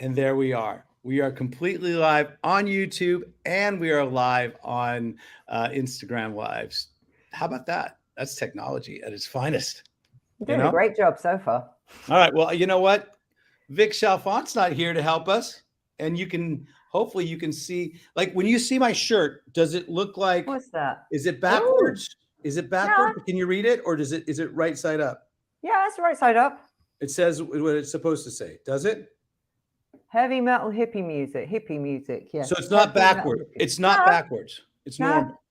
And there we are. We are completely live on YouTube and we are live on Instagram Lives. How about that? That's technology at its finest. You're You doing a know? great job so far. All right. Well, you know what? Vic Chalfont's not here to help us. And hopefully you can see, like when you see my shirt, does it look like, What's that? is it Oh, backwards? Is it backward? yeah. Can you read it? Or is it right side up? Yeah, it's right side up. It says what it's supposed to say. Does it? Heavy metal hippie music. Yes. So it's not Heavy metal backward. hippie. It's not No, backwards. It's no. normal.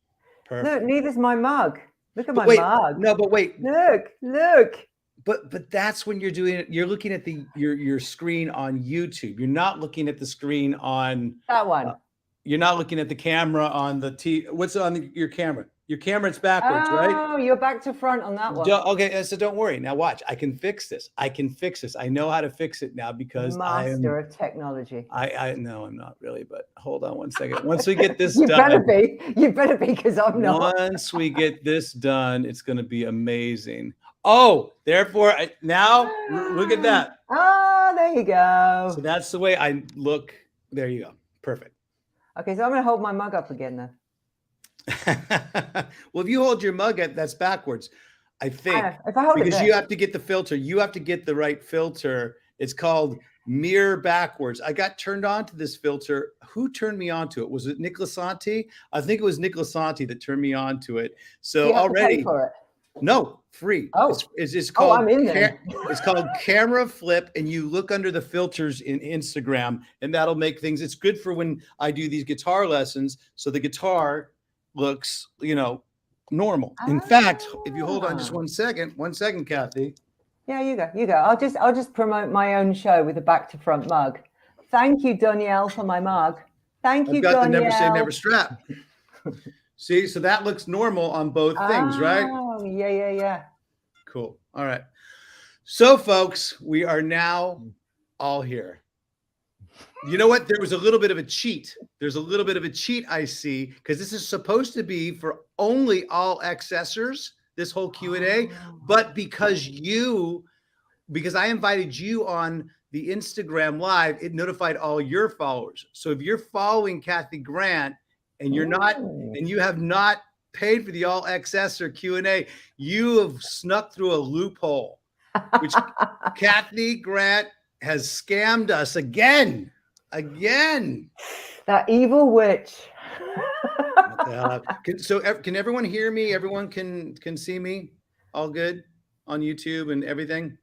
Perfect. Look, neither's my mug. Look at But my wait, mug. no, but wait. Look. But that's when you're doing it. You're looking at your screen on YouTube. You're not looking at the screen on That one. You're not looking at the camera on the What's on your camera? Your camera, it's backwards, right? Oh, you're back to front on that one. Okay, so don't worry. Now watch. I can fix this. I know how to fix it now because Master of technology. I know I'm not really, but hold on one second. Once we get this You done. You better be, because I'm not. Once we get this done, it's going to be amazing. Oh, therefore, now look at that. Ah, there you go. So that's the way I look. There you go. Perfect. Okay, so I'm going to hold my mug up again then. Well, if you hold your mug up, that's backwards, I think. If I hold because it you have to get the filter. You have to get the right filter. It's called mirror backwards. I got turned on to this filter. Who turned me on to it? Was it Nick Lasanti? I think it was Nick Lasanti that turned me on to it. So you have already to pay for it. No, free. Oh, it's called. I'm in there. It's called Camera Flip, and you look under the filters in Instagram, and that'll make things. It's good for when I do these guitar lessons, so the guitar looks, normal. In fact, if you hold on just one second, Cathy. Yeah, you go. I'll just promote my own show with a back to front mug. Thank you, Danielle, for my mug. Thank you, I've got Danielle. the never say never strap. See, so that looks normal on both things, right? Oh, yeah. Cool. All right. So, folks, we are now all here. You know what? There was a little bit of a cheat. There's a little bit of a cheat I see, because this is supposed to be for only all accessors, this whole Q&A, but because I invited you on the Instagram Live, it notified all your followers. So if you're following Cathy Grant and you have not paid for the all accessor Q&A, you have snuck through a loophole, which Cathy Grant has scammed us again. That evil witch. Can everyone hear me? Everyone can see me? All good on YouTube and everything?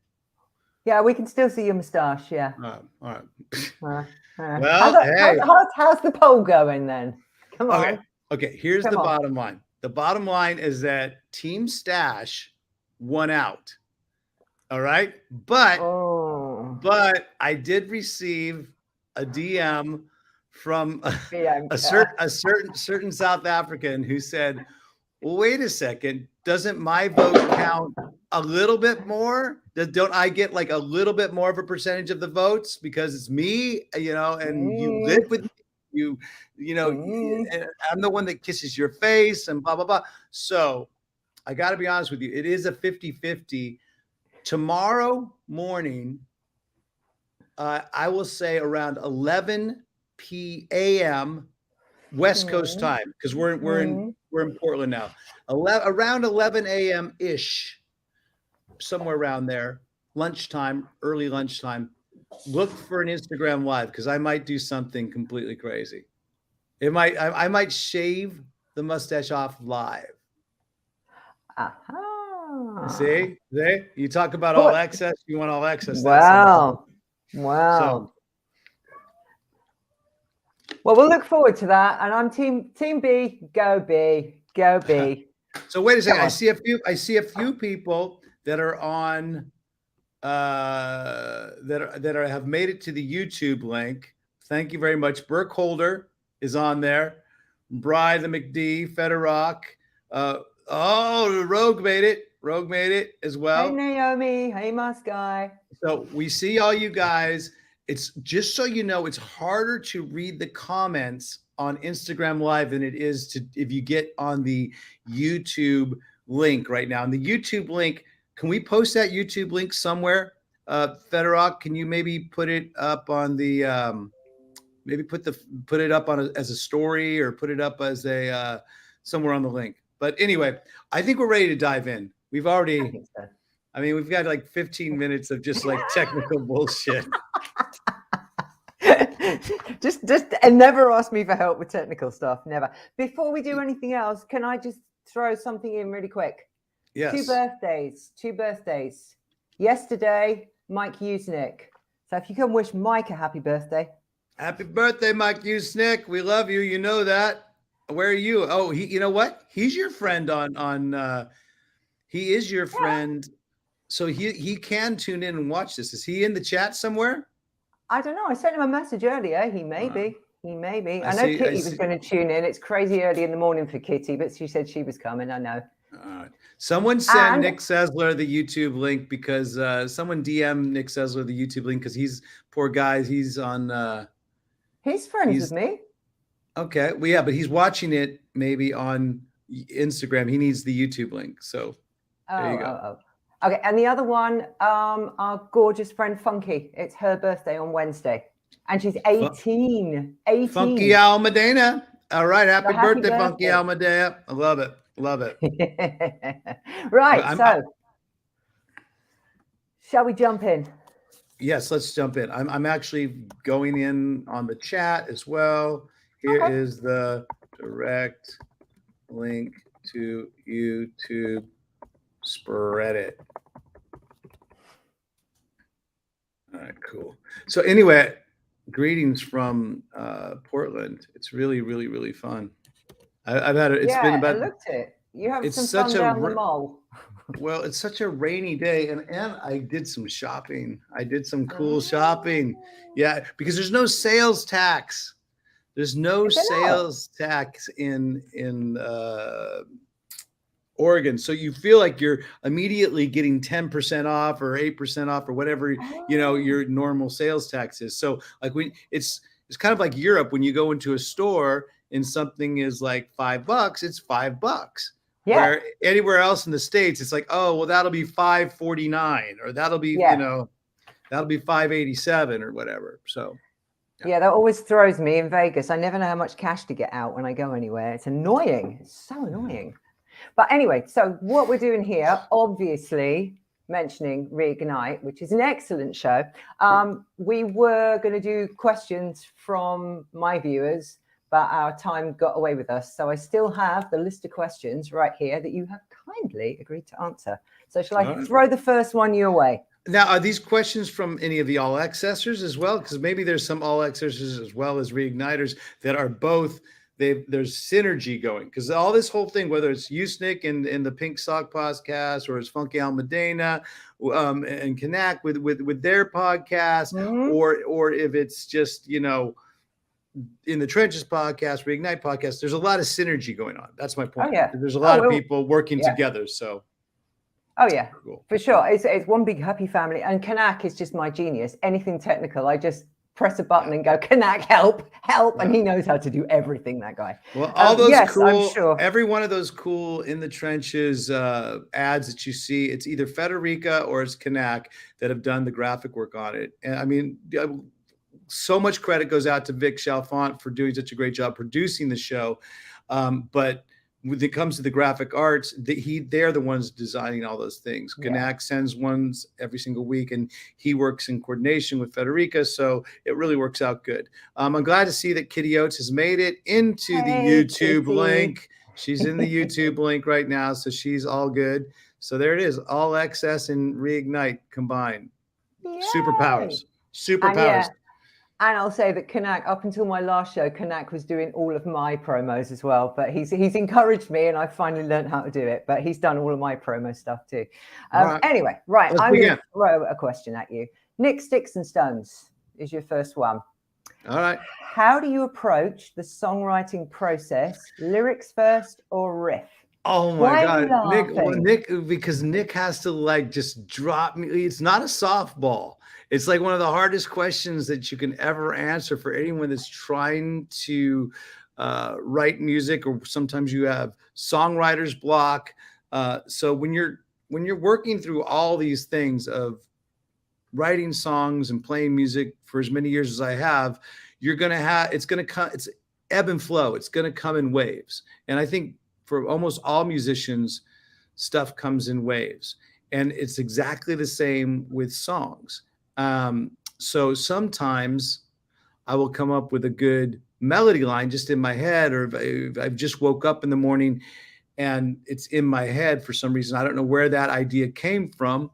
Yeah, we can still see your moustache. Yeah. All right. Well, how's the poll going then? Come on. Okay. Here's the bottom line. The bottom line is that Team Stash won out. All right. But I did receive a DM from a certain South African who said, well, wait a second, doesn't my vote count a little bit more? Don't I get like a little bit more of a percentage of the votes because it's me, and you live with me, and I'm the one that kisses your face and blah, blah, blah. So I got to be honest with you. It is a 50-50. Tomorrow morning, I will say around 11 p.m. West Coast time, because we're in Portland now. Around 11 a.m. ish, somewhere around there, early lunchtime. Look for an Instagram Live, because I might do something completely crazy. I might shave the mustache off live. See, you talk about all access. You want all access. Wow. So, well, we'll look forward to that. And I'm team B. Go B. So wait a second. I see a few people that are on that have made it to the YouTube link. Thank you very much. Burke Holder is on there. Bry the McD, Federock. Rogue made it. Rogue made it as well. Hey, Naomi. Hey, Musk guy. So we see all you guys. It's just so you know, it's harder to read the comments on Instagram Live than it is if you get on the YouTube link right now. And the YouTube link, can we post that YouTube link somewhere? Federock, can you maybe put it up on the maybe put it up on as a story, or put it up as a somewhere on the link. But anyway, I think we're ready to dive in. We've already, I mean, we've got like 15 minutes of just like technical bullshit. just and never ask me for help with technical stuff. Never. Before we do anything else, can I just throw something in really quick? Yes. Two birthdays. Yesterday, Mike Usnick. So if you can wish Mike a happy birthday. Happy birthday, Mike Usnick. We love you. You know that. Where are you? Oh, you know what? He's your friend on he is your friend. So he can tune in and watch this. Is he in the chat somewhere? I don't know. I sent him a message earlier. He may be. I know Kitty was going to tune in. It's crazy early in the morning for Kitty, but she said she was coming. I know. Someone send Nick Sessler the YouTube link, because someone DM Nick Sessler the YouTube link, because he's, poor guy, he's on he's friends with me. Okay. Well, yeah, but he's watching it maybe on Instagram. He needs the YouTube link. So there you go. Okay. And the other one, our gorgeous friend Funky. It's her birthday on Wednesday. And she's 18. 18. Funky Almadena. All right. Happy birthday, Funky Almadena. I love it. Love it. Right. So shall we jump in? Yes, let's jump in. I'm actually going in on the chat as well. Here is the direct link to YouTube. Spread it. All right, cool. So anyway, greetings from Portland. It's really, really, really fun. I've had it. It's been about. I looked at it. You have some fun down the mall. Well, it's such a rainy day, and I did some shopping. I did some cool shopping. Yeah, because there's no sales tax. There's no sales tax in Oregon, so you feel like you're immediately getting 10% off or 8% off or whatever your normal sales tax is. So like when it's kind of like Europe, when you go into a store and something is like $5, it's $5. Yeah. Where anywhere else in the States, it's like, oh, well, that'll be $5.49, or that'll be that'll be $5.87 or whatever. So. Yeah, that always throws me in Vegas. I never know how much cash to get out when I go anywhere. It's annoying. It's so annoying. But anyway, so what we're doing here, obviously mentioning Reignite, which is an excellent show. We were going to do questions from my viewers, but our time got away with us. So I still have the list of questions right here that you have kindly agreed to answer. So shall I throw the first one your way? Now, are these questions from any of the All Accessors as well? Because maybe there's some All Accessors as well as Reigniters that are both, there's synergy going. Because all this whole thing, whether it's Usnick and the Pink Sock podcast, or it's Funky Almadena and Kanak with their podcast, or if it's just, in the Trenches podcast, Reignite podcast, there's a lot of synergy going on. That's my point. There's a lot of people working together. So. Oh yeah, for sure. It's one big happy family, and Kanak is just my genius. Anything technical, I just press a button and go, Kanak, help, and he knows how to do everything. That guy. Well, all those cool, I'm sure. Every one of those cool in the trenches ads that you see, it's either Federica or it's Kanak that have done the graphic work on it. And I mean, so much credit goes out to Vic Chalfant for doing such a great job producing the show, but. When it comes to the graphic arts, they're the ones designing all those things. Kanak sends ones every single week, and he works in coordination with Federica, so it really works out good. I'm glad to see that Kitty Oates has made it into the YouTube link. She's in the YouTube link right now, so she's all good. So there it is, All Excess and Reignite combined. Yay. Superpowers. And I'll say that Kanak, up until my last show, Kanak was doing all of my promos as well. But he's encouraged me, and I finally learned how to do it. But he's done all of my promo stuff too. Anyway, I'm going to throw a question at you. Nick Sticks and Stones is your first one. All right. How do you approach the songwriting process? Lyrics first or riff? Oh my God, Nick, because Nick has to just drop me. It's not a softball. It's like one of the hardest questions that you can ever answer for anyone that's trying to write music, or sometimes you have songwriter's block. So when you're working through all these things of writing songs and playing music for as many years as I have, you're going to have, it's going to come, it's ebb and flow. It's going to come in waves. And I think for almost all musicians, stuff comes in waves. And it's exactly the same with songs. So sometimes I will come up with a good melody line just in my head, or if I've just woke up in the morning and it's in my head for some reason. I don't know where that idea came from.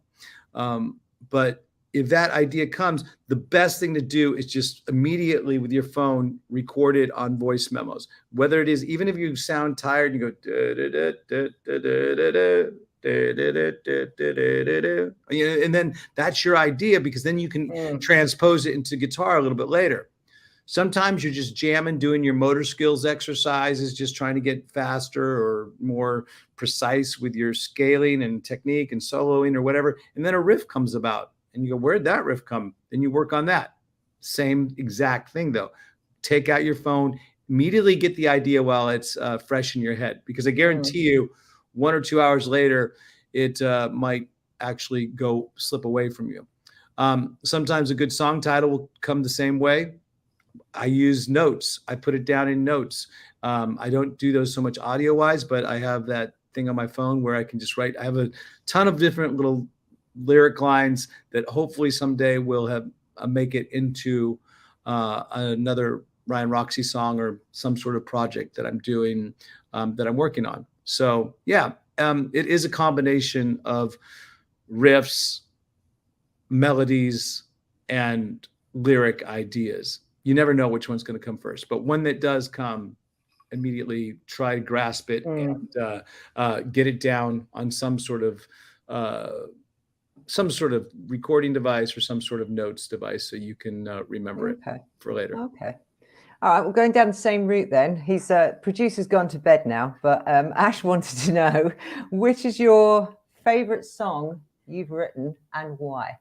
But if that idea comes, the best thing to do is just immediately with your phone, record it on voice memos. Whether it is, even if you sound tired, you go, and then that's your idea, because then you can transpose it into guitar a little bit later. Sometimes you're just jamming, doing your motor skills exercises, just trying to get faster or more precise with your scaling and technique and soloing or whatever. And then a riff comes about and you go, where'd that riff come? Then you work on that. Same exact thing though. Take out your phone, immediately get the idea while it's fresh in your head, because I guarantee you 1 or 2 hours later, it might actually slip away from you. Sometimes a good song title will come the same way. I use notes. I put it down in notes. I don't do those so much audio wise, but I have that thing on my phone where I can just write. I have a ton of different little lyric lines that hopefully someday will make it into another Ryan Roxie song or some sort of project that I'm doing, that I'm working on. So yeah, it is a combination of riffs, melodies, and lyric ideas. You never know which one's going to come first, but when that does come, immediately try to grasp it and get it down on some sort of recording device or some sort of notes device so you can remember it for later. Okay. All right, we're going down the same route then. His producer's gone to bed now, but Ash wanted to know, which is your favorite song you've written and why?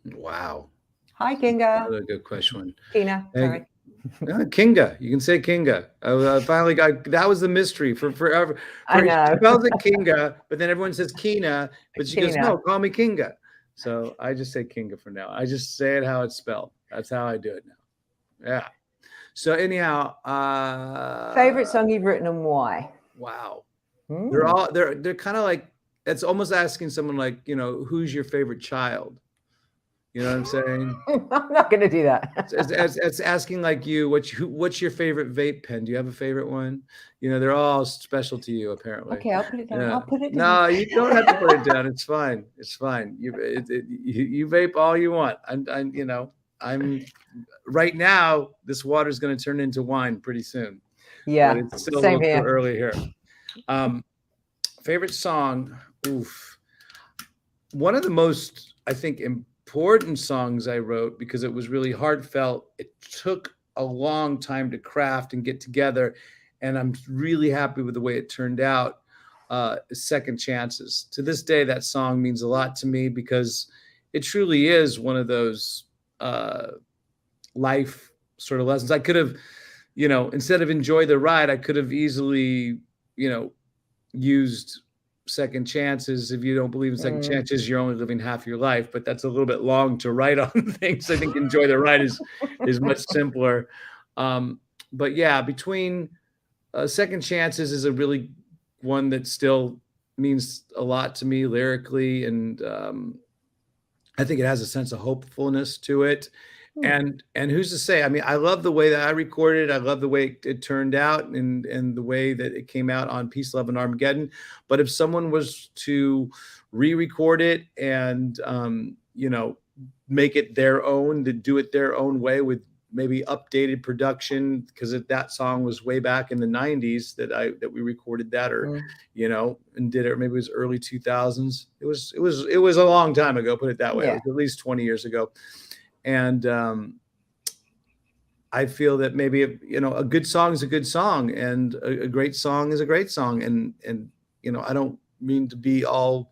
Wow. Hi, Kinga. Another good question. Kina, sorry. Kinga. You can say Kinga. I finally got, that was the mystery for forever. I know. She spells it Kinga, but then everyone says Kina, but she goes, no, call me Kinga. So I just say Kinga for now. I just say it how it's spelled. That's how I do it now. Yeah. So anyhow, favorite song you've written and why? Wow. They're kind of like, it's almost asking someone like, who's your favorite child? You know what I'm saying? I'm not going to do that. It's asking like you, what's your favorite vape pen? Do you have a favorite one? They're all special to you, apparently. Okay, I'll put it down. Yeah. I'll put it down. No, you don't have to put it down. It's fine. It's fine. You vape all you want. I'm right now. This water is going to turn into wine pretty soon. Yeah, but it's still same a little here. Early here. Favorite song. Oof. One of the most, I think, important songs I wrote, because it was really heartfelt. It took a long time to craft and get together, and I'm really happy with the way it turned out. Second Chances. To this day, that song means a lot to me, because it truly is one of those life sort of lessons. I could have, instead of enjoy the ride, I could have easily, used second chances. If you don't believe in second chances, you're only living half your life, but that's a little bit long to write on things. I think enjoy the ride is much simpler. But yeah, between second chances is a really one that still means a lot to me lyrically. And I think it has a sense of hopefulness to it. And who's to say? I mean, I love the way that I recorded. I love the way it turned out, and the way that it came out on Peace, Love, and Armageddon. But if someone was to re-record it and make it their own, to do it their own way with maybe updated production, because that song was way back in the 90s that we recorded that, or and did it. Or maybe it was early 2000s. It was a long time ago. Put it that way. Yeah. It was at least 20 years ago. And I feel that maybe a good song is a good song, and a great song is a great song. And I don't mean to be all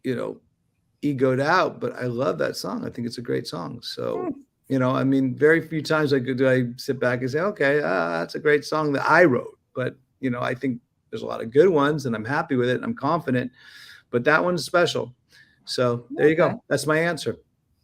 egoed out, but I love that song. I think it's a great song. So I mean, very few times I sit back and say, okay, that's a great song that I wrote. But I think there's a lot of good ones, and I'm happy with it, and I'm confident. But that one's special. So there you go. That's my answer.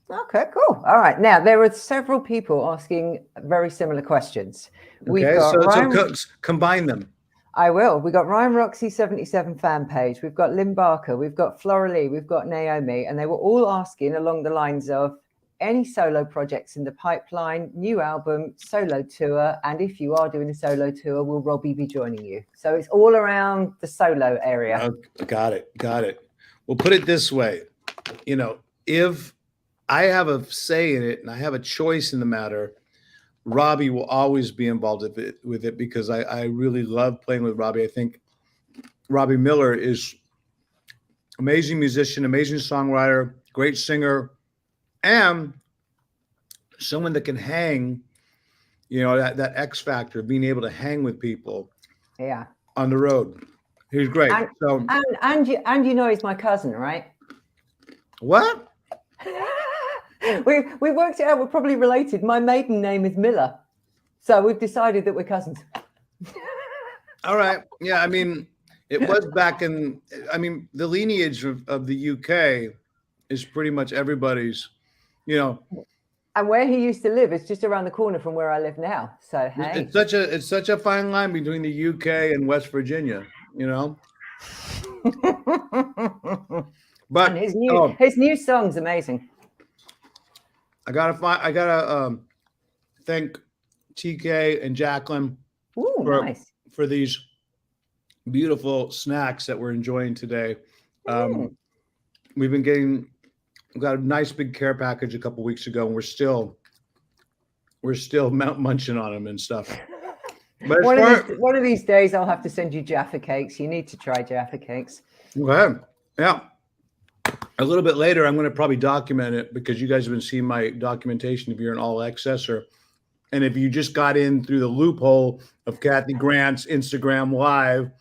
Okay, cool. All right. Now, there are several people asking very similar questions. Okay, so combine them. I will. We've got Ryan Roxie 77 fan page. We've got Lynn Barker. We've got Flora Lee. We've got Naomi. And they were all asking along the lines of any solo projects in the pipeline, new album, solo tour. And if you are doing a solo tour, will Robbie be joining you? So it's all around the solo area. Got it. We'll put it this way. You know, if I have a say in it and I have a choice in the matter, Robbie will always be involved with it because I really love playing with Robbie. I think Robbie Miller is amazing musician, amazing songwriter, great singer, and someone that can hang, you know, that X factor, being able to hang with people on the road. He's great. And you know he's my cousin, right? What? We worked it out. We're probably related. My maiden name is Miller, so we've decided that we're cousins. All right. Yeah. I mean, it was back in. I mean, the lineage of the UK is pretty much everybody's. You know. And where he used to live is just around the corner from where I live now. So hey, it's such a fine line between the UK and West Virginia. You know. But and his new song's amazing. I gotta thank TK and Jacqueline for these beautiful snacks that we're enjoying today. We got a nice big care package a couple weeks ago, and we're still munching on them and stuff. But one of these days, I'll have to send you Jaffa cakes. You need to try Jaffa cakes. Okay, yeah. A little bit later, I'm going to probably document it because you guys have been seeing my documentation if you're an all accessor. And if you just got in through the loophole of Cathy Grant's Instagram Live,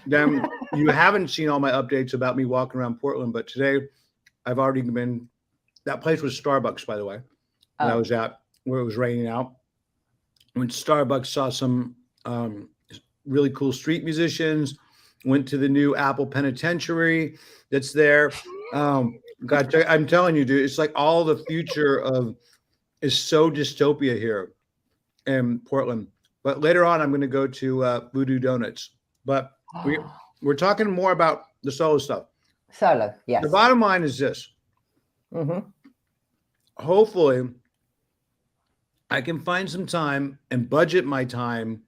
then you haven't seen all my updates about me walking around Portland. But today, I've already been, that place was Starbucks, by the way, that I was at, where it was raining out. Went to Starbucks, saw some really cool street musicians, went to the new Apple Penitentiary that's there. God, I'm telling you, dude, it's like all the future is so dystopia here in Portland. But later on, I'm going to go to Voodoo Donuts. But we're talking more about the solo stuff. Solo, yes. The bottom line is this. Mm-hmm. Hopefully, I can find some time and budget my time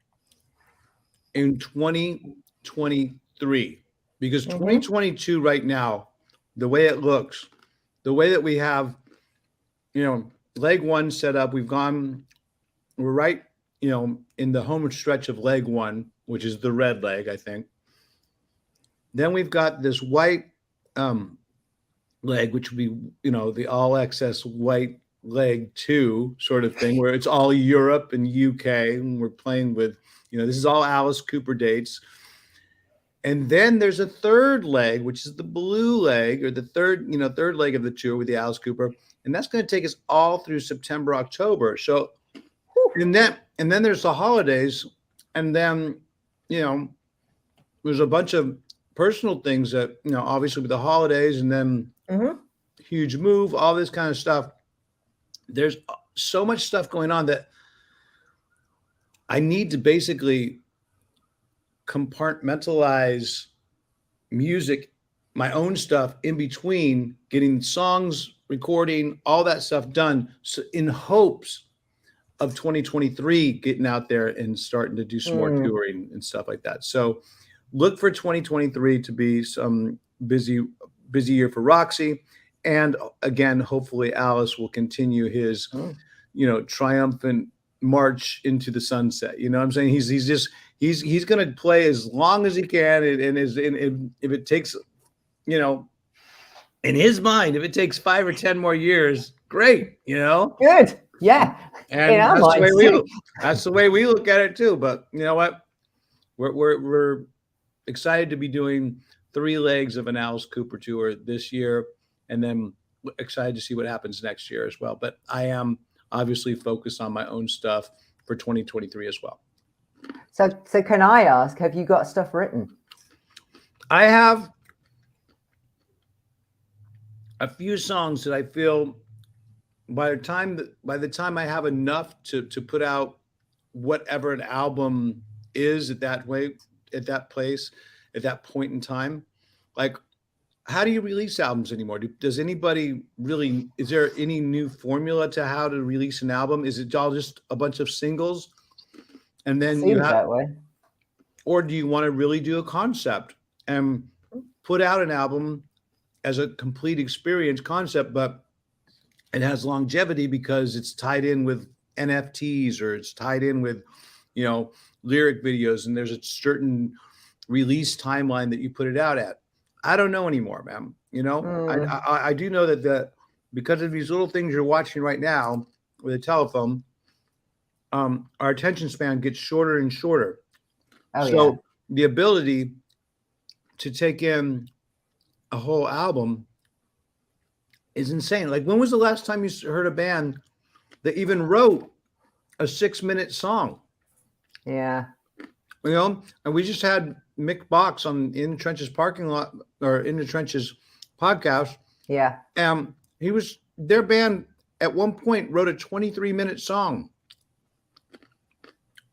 in 2023. Because 2022 right now, the way it looks, the way that we have, you know, leg one set up, we're right, you know, in the home stretch of leg one, which is the red leg, I think. Then we've got this white leg, which would be, you know, the all excess white leg 2 sort of thing, where it's all Europe and UK, and we're playing with, you know, this is all Alice Cooper dates. And then there's a third leg, which is the blue leg, or the third leg of the tour with the Alice Cooper. And that's going to take us all through September, October. So, and then there's the holidays. And then, you know, there's a bunch of personal things that, you know, obviously with the holidays, and then huge move, all this kind of stuff. There's so much stuff going on that I need to basically compartmentalize music, my own stuff, in between getting songs, recording, all that stuff done, so in hopes of 2023 getting out there and starting to do some more touring and stuff like that. So look for 2023 to be some busy year for Roxie. And again, hopefully Alice will continue his, you know, triumphant march into the sunset. You know what I'm saying? He's going to play as long as he can. And if it takes, you know, in his mind, if it takes 5 or 10 more years, great, you know? Good. Yeah. And that's the way we look at it too. But you know what? We're excited to be doing 3 legs of an Alice Cooper tour this year, and then excited to see what happens next year as well. But I am obviously focused on my own stuff for 2023 as well. So can I ask, have you got stuff written? I have a few songs that I feel by the time I have enough to put out whatever an album is at that way, at that place, at that point in time, like how do you release albums anymore? Does anybody really? Is there any new formula to how to release an album? Is it all just a bunch of singles, and then you Seems have, that way. or do you want to really do a concept and put out an album as a complete experience concept, but it has longevity because it's tied in with NFTs or it's tied in with, lyric videos, and there's a certain release timeline that you put it out at. I don't know anymore, man. I do know that because of these little things you're watching right now with a telephone, our attention span gets shorter and shorter. So the ability to take in a whole album is insane. Like, when was the last time you heard a band that even wrote a 6-minute song? Yeah. And we just had Mick Box on In the Trenches parking lot, or In the Trenches podcast. Yeah. Their band at one point wrote a 23-minute song.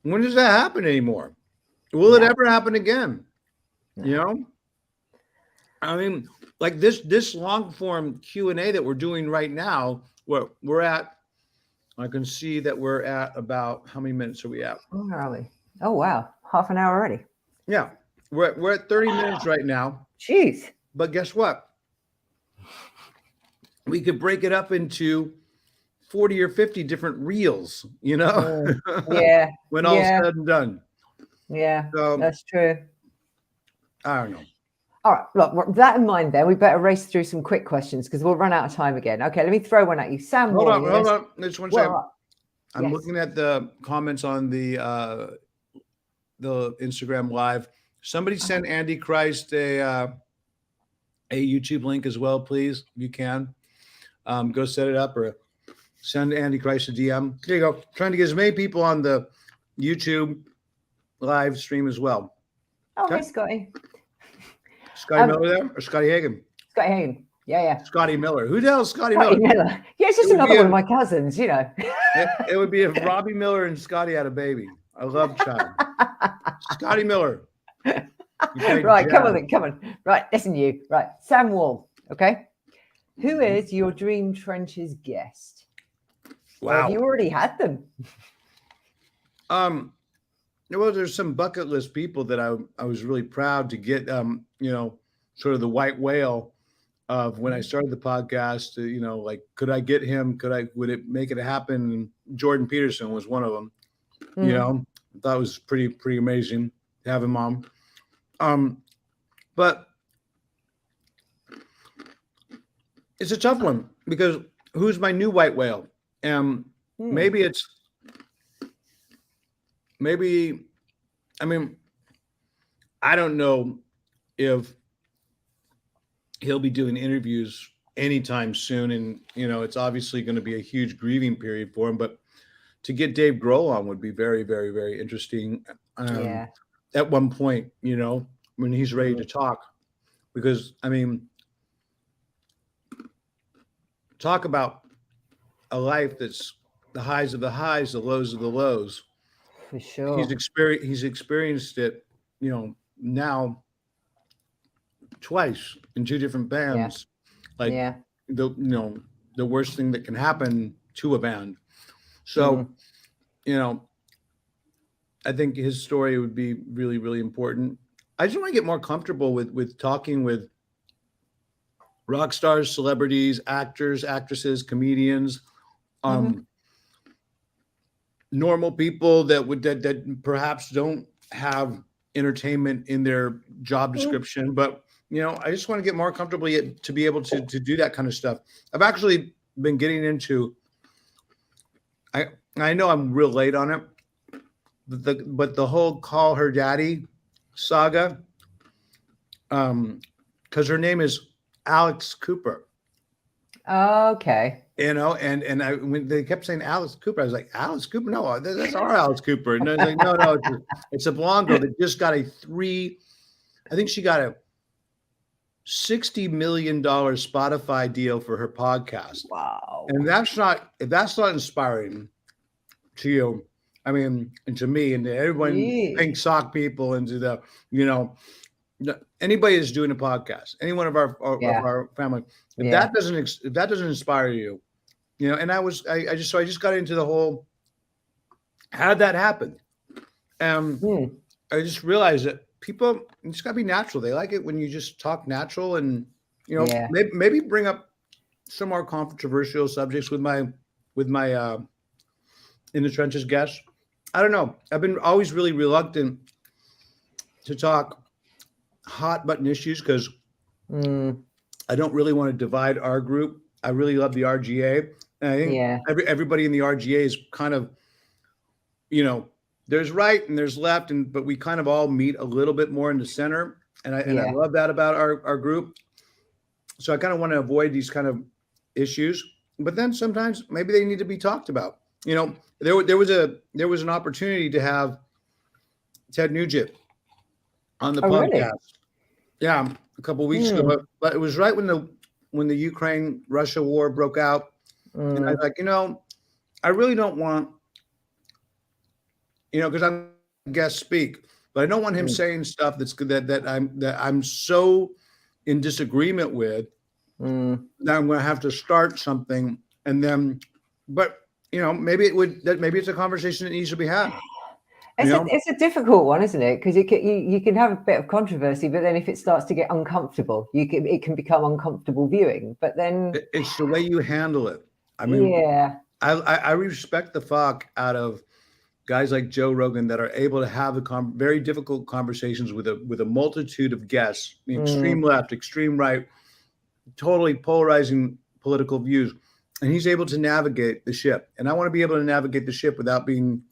When does that happen anymore? Will it ever happen again? No. I mean, like this long form Q&A that we're doing right now, we're at, I can see that we're at about, how many minutes are we at? Where are we? Oh, wow. Half an hour already. Yeah. We're at 30 minutes right now. Jeez. But guess what? We could break it up into 40 or 50 different reels, Yeah. when all's said and done. Yeah, So, that's true. I don't know. All right, look, with that in mind, then we better race through some quick questions because we'll run out of time again. Okay, let me throw one at you. Sam, hold on. Just one second. I'm yes. looking at the comments on the Instagram live. Somebody send Andy Christ a YouTube link as well, please, if you can. Go set it up or send Andy Christ a DM. There you go. Trying to get as many people on the YouTube live stream as well. Oh, okay. Hey, Scotty. Scotty Miller there, or Scotty Hagen? Scotty Hagen. Yeah. Scotty Miller. Who the hell is Scotty Miller? Miller? Yeah, it's just another one of my cousins, It would be if Robbie Miller and Scotty had a baby. I love child. Scotty Miller. Right, come on. Right, listen you. Right, Sam Wall, okay? Who is your Dream Trenches guest? Wow. Or have you already had them? Well, there's some bucket list people that I was really proud to get, sort of the white whale of when I started the podcast, like, could I get him? Would it make it happen? And Jordan Peterson was one of them, I thought it was pretty amazing to have him on. But it's a tough one because who's my new white whale? I don't know if he'll be doing interviews anytime soon. And, it's obviously going to be a huge grieving period for him, but to get Dave Grohl on would be very, very, very interesting. At one point, when he's ready to talk, because talk about a life that's the highs of the highs, the lows of the lows. For sure. He's experienced it, now twice in 2 different bands. The worst thing that can happen to a band. So, I think his story would be really, really important. I just want to get more comfortable with talking with rock stars, celebrities, actors, actresses, comedians, normal people that perhaps don't have entertainment in their job description, but I just want to get more comfortable to be able to do that kind of stuff. I've actually been getting into. I know I'm real late on it, but the whole Call Her Daddy saga, because her name is Alex Cooper. Okay. And when they kept saying Alex Cooper, I was like, Alex Cooper? No, that's our Alex Cooper. And I was like, no, it's a blonde girl that just got I think she got $60 million Spotify deal for her podcast. Wow. And if that's not inspiring to you, I mean, and to me, and to everyone, pink sock people, and to the, anybody that's doing a podcast, any one of our family, if that doesn't inspire you, and I just got into the whole, how did that happen? I just realized that people, it's got to be natural. They like it when you just talk natural, and maybe bring up some more controversial subjects with my in the trenches guests. I don't know. I've been always really reluctant to talk hot button issues because I don't really want to divide our group. I really love the RGA. And I think everybody in the RGA is kind of, there's right and there's left, but we kind of all meet a little bit more in the center. And I love that about our group. So I kind of want to avoid these kind of issues, but then sometimes maybe they need to be talked about. There was an opportunity to have Ted Nugent on the podcast. Really? Yeah, a couple of weeks ago, but it was right when the Ukraine-Russia war broke out, and I was like, I really don't want, because I'm a guest speak, but I don't want him saying stuff that I'm so in disagreement with that I'm going to have to start something, and then, but maybe it's a conversation that needs to be had. It's a difficult one, isn't it? Because you can have a bit of controversy, but then if it starts to get uncomfortable, it can become uncomfortable viewing. But then it's the way you handle it. I mean, I respect the fuck out of guys like Joe Rogan that are able to have very difficult conversations with a multitude of guests, extreme left, extreme right, totally polarizing political views, and he's able to navigate the ship. And I want to be able to navigate the ship without being,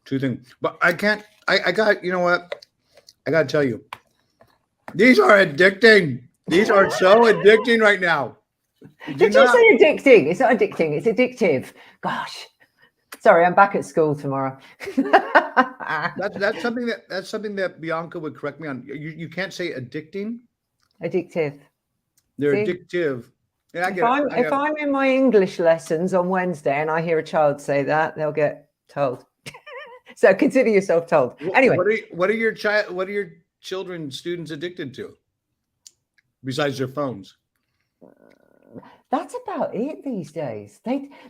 two things. But I can't. I got. You know what? I got to tell you, these are addicting. These are so addicting right now. Did you say addicting? It's not addicting. It's addictive. Gosh. Sorry, I'm back at school tomorrow. That's something that Bianca would correct me on. You can't say addicting. Addictive. They're addictive. Yeah, if I'm in my English lessons on Wednesday and I hear a child say that, they'll get told. So consider yourself told. Anyway, what are your children, students addicted to besides their phones? That's about it these days.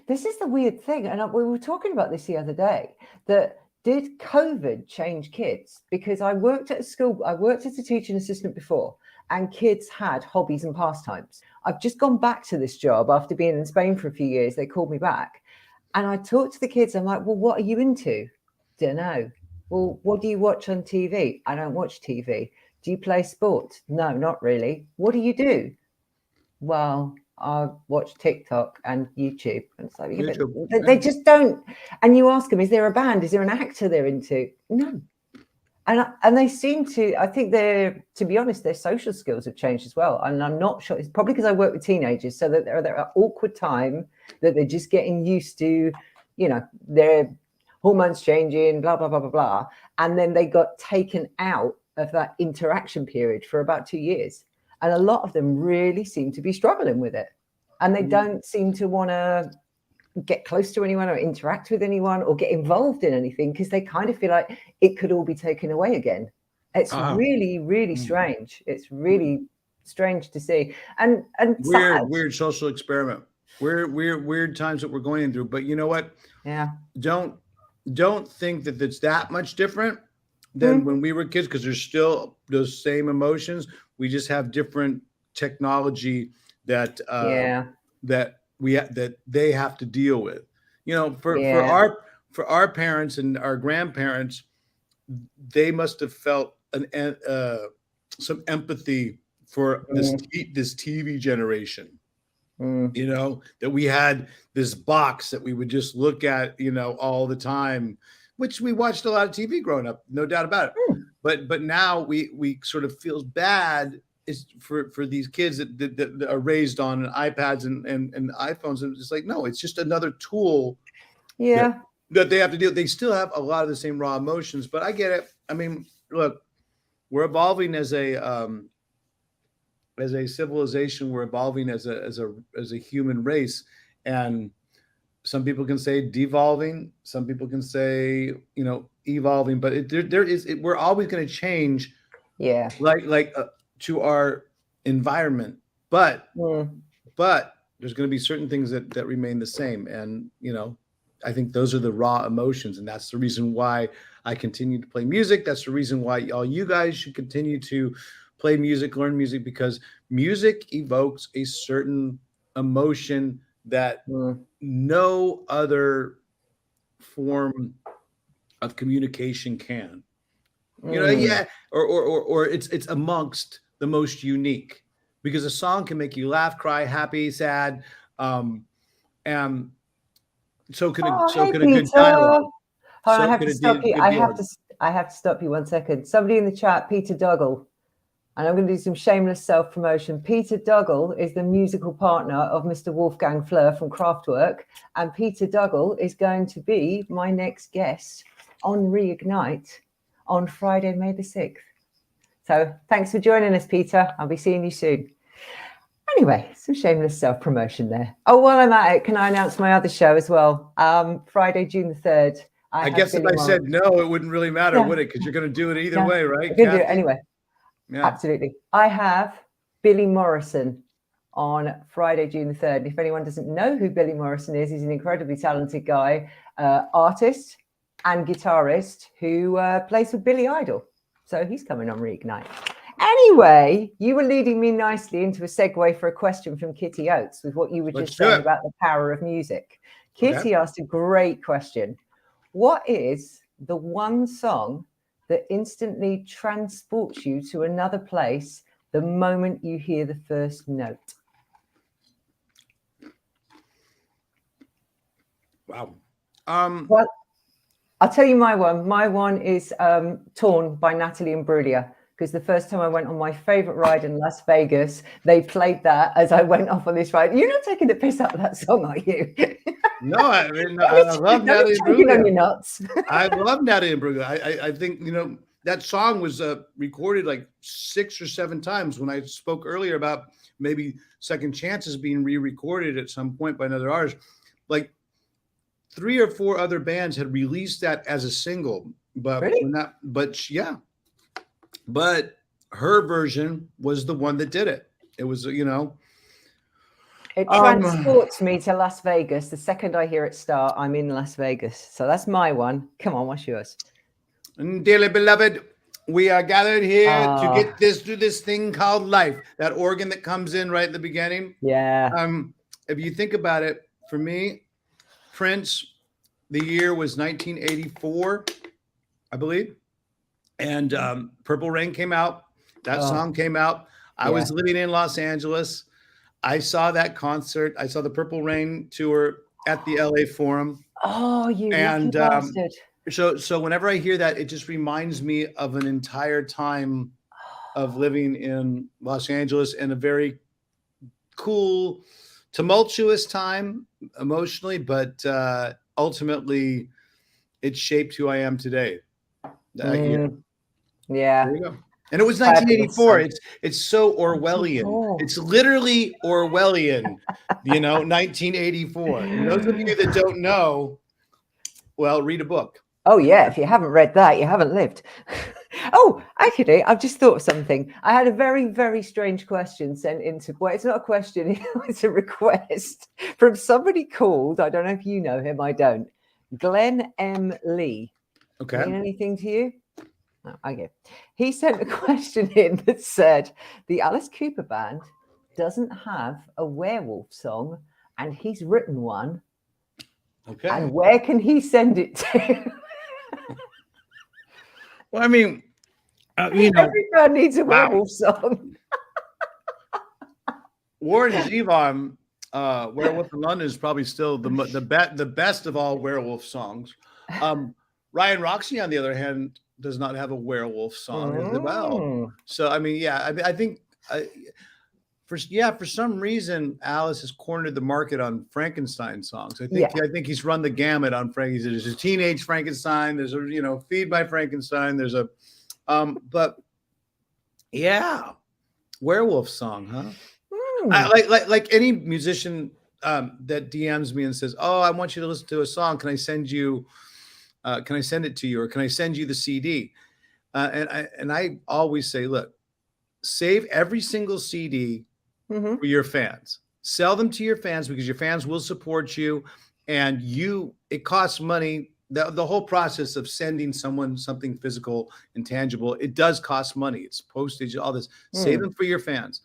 This is the weird thing, and we were talking about this the other day. That did COVID change kids? Because I worked at a school. I worked as a teaching assistant before, and kids had hobbies and pastimes. I've just gone back to this job after being in Spain for a few years. They called me back, and I talked to the kids. I'm like, "Well, what are you into?" Don't know. Well, what do you watch on TV? I don't watch TV. Do you play sports? No, not really. What do you do? Well, I watch TikTok and YouTube. And so they just don't. And you ask them, is there a band? Is there an actor they're into? No. And they seem to, I think to be honest, their social skills have changed as well. And I'm not sure. It's probably because I work with teenagers, so that they're at awkward time that they're just getting used to, their hormones changing, blah, blah, blah, blah, blah. And then they got taken out of that interaction period for about 2 years. And a lot of them really seem to be struggling with it. And they don't seem to want to get close to anyone or interact with anyone or get involved in anything because they kind of feel like it could all be taken away again. It's really, really strange. It's really strange to see. And weird social experiment. Weird times that we're going through. But you know what? Yeah. Don't think that it's that much different than when we were kids, because there's still those same emotions. We just have different technology that they have to deal with. For our parents and our grandparents, they must have felt some empathy for this TV generation. That we had this box that we would just look at, all the time, which we watched a lot of TV growing up, no doubt about it. But now we sort of feel bad for these kids that are raised on iPads and iPhones. And it's like, no, it's just another tool. Yeah. That they have to deal. They still have a lot of the same raw emotions, but I get it. I mean, look, we're evolving as a civilization, we're evolving as a human race, and some people can say devolving, some people can say evolving, but we're always going to change, to our environment, but there's going to be certain things that remain the same, and I think those are the raw emotions, and that's the reason why I continue to play music. That's the reason why all you guys should continue to play music, learn music, because music evokes a certain emotion that no other form of communication can. Or it's amongst the most unique, because a song can make you laugh, cry, happy, sad, and so can a good dialogue. I have to stop you. I have to stop you 1 second. Somebody in the chat, Peter Duggle, and I'm going to do some shameless self-promotion. Peter Duggle is the musical partner of Mr. Wolfgang Fleur from Kraftwerk, and Peter Duggle is going to be my next guest on Reignite on Friday, May the 6th. So thanks for joining us, Peter. I'll be seeing you soon. Anyway, some shameless self-promotion there. Oh, while I'm at it, can I announce my other show as well? Friday, June the 3rd. I guess if I said no, it wouldn't really matter, would it? Because you're going to do it either way, right? I'm going to do it anyway. Yeah. Absolutely. I have Billy Morrison on Friday, June the 3rd. If anyone doesn't know who Billy Morrison is, he's an incredibly talented guy, artist and guitarist who plays with Billy Idol. So he's coming on Reignite. Anyway, you were leading me nicely into a segue for a question from Kitty Oates with what you were just saying about the power of music. Kitty asked a great question. What is the one song that instantly transports you to another place the moment you hear the first note? Wow. Well, I'll tell you my one. My one is Torn by Natalie Imbruglia, because the first time I went on my favorite ride in Las Vegas, they played that as I went off on this ride. You're not taking the piss out of that song, are you? No, I mean, I love Natalie Imbruglia. On your nuts. I love Natalie Imbruglia. I think, that song was recorded like 6 or 7 times. When I spoke earlier about maybe Second Chances being re-recorded at some point by another artist, like 3 or 4 other bands had released that as a single, but really? But her version was the one that did it. It was, It transports me to Las Vegas. The second I hear it start, I'm in Las Vegas. So that's my one. Come on, what's yours? And dearly beloved, we are gathered here to get through this thing called life. That organ that comes in right at the beginning. Yeah. If you think about it, for me, Prince, the year was 1984, I believe. And Purple Rain came out. That song came out. I was living in Los Angeles. I saw that concert. I saw the Purple Rain tour at the LA Forum. Oh, you lucky bastard. So whenever I hear that, it just reminds me of an entire time of living in Los Angeles, and a very cool, tumultuous time emotionally, but ultimately it shaped who I am today. That year. Yeah. There you go. And it was 1984. It's so Orwellian. It's literally Orwellian, 1984. And those of you that don't know, well, read a book. Oh, yeah. If you haven't read that, you haven't lived. Oh, actually, I've just thought of something. I had a very, very strange question sent into, well, it's not a question, it's a request from somebody called, I don't know if you know him, I don't, Glenn M. Lee. Okay. Mean anything to you? No, okay. He sent a question in that said, the Alice Cooper Band doesn't have a werewolf song, and he's written one. Okay. And where can he send it to? Well, I mean, every band needs a werewolf song. Warren Zevon, Werewolf in London, is probably still the best of all werewolf songs. Ryan Roxie, on the other hand, does not have a werewolf song as well. So, I mean, I think for some reason, Alice has cornered the market on Frankenstein songs. I think he's run the gamut on Frankenstein. There's a Teenage Frankenstein. There's a Feed My Frankenstein. There's a, but yeah, werewolf song, huh? Like any musician that DMs me and says, "Oh, I want you to listen to a song. Can I send you? Can I send it to you, or can I send you the CD?" And I always say, "Look, save every single CD for your fans. Sell them to your fans because your fans will support you, and it costs money." The whole process of sending someone something physical and tangible, it does cost money. It's postage, all this. Save them for your fans.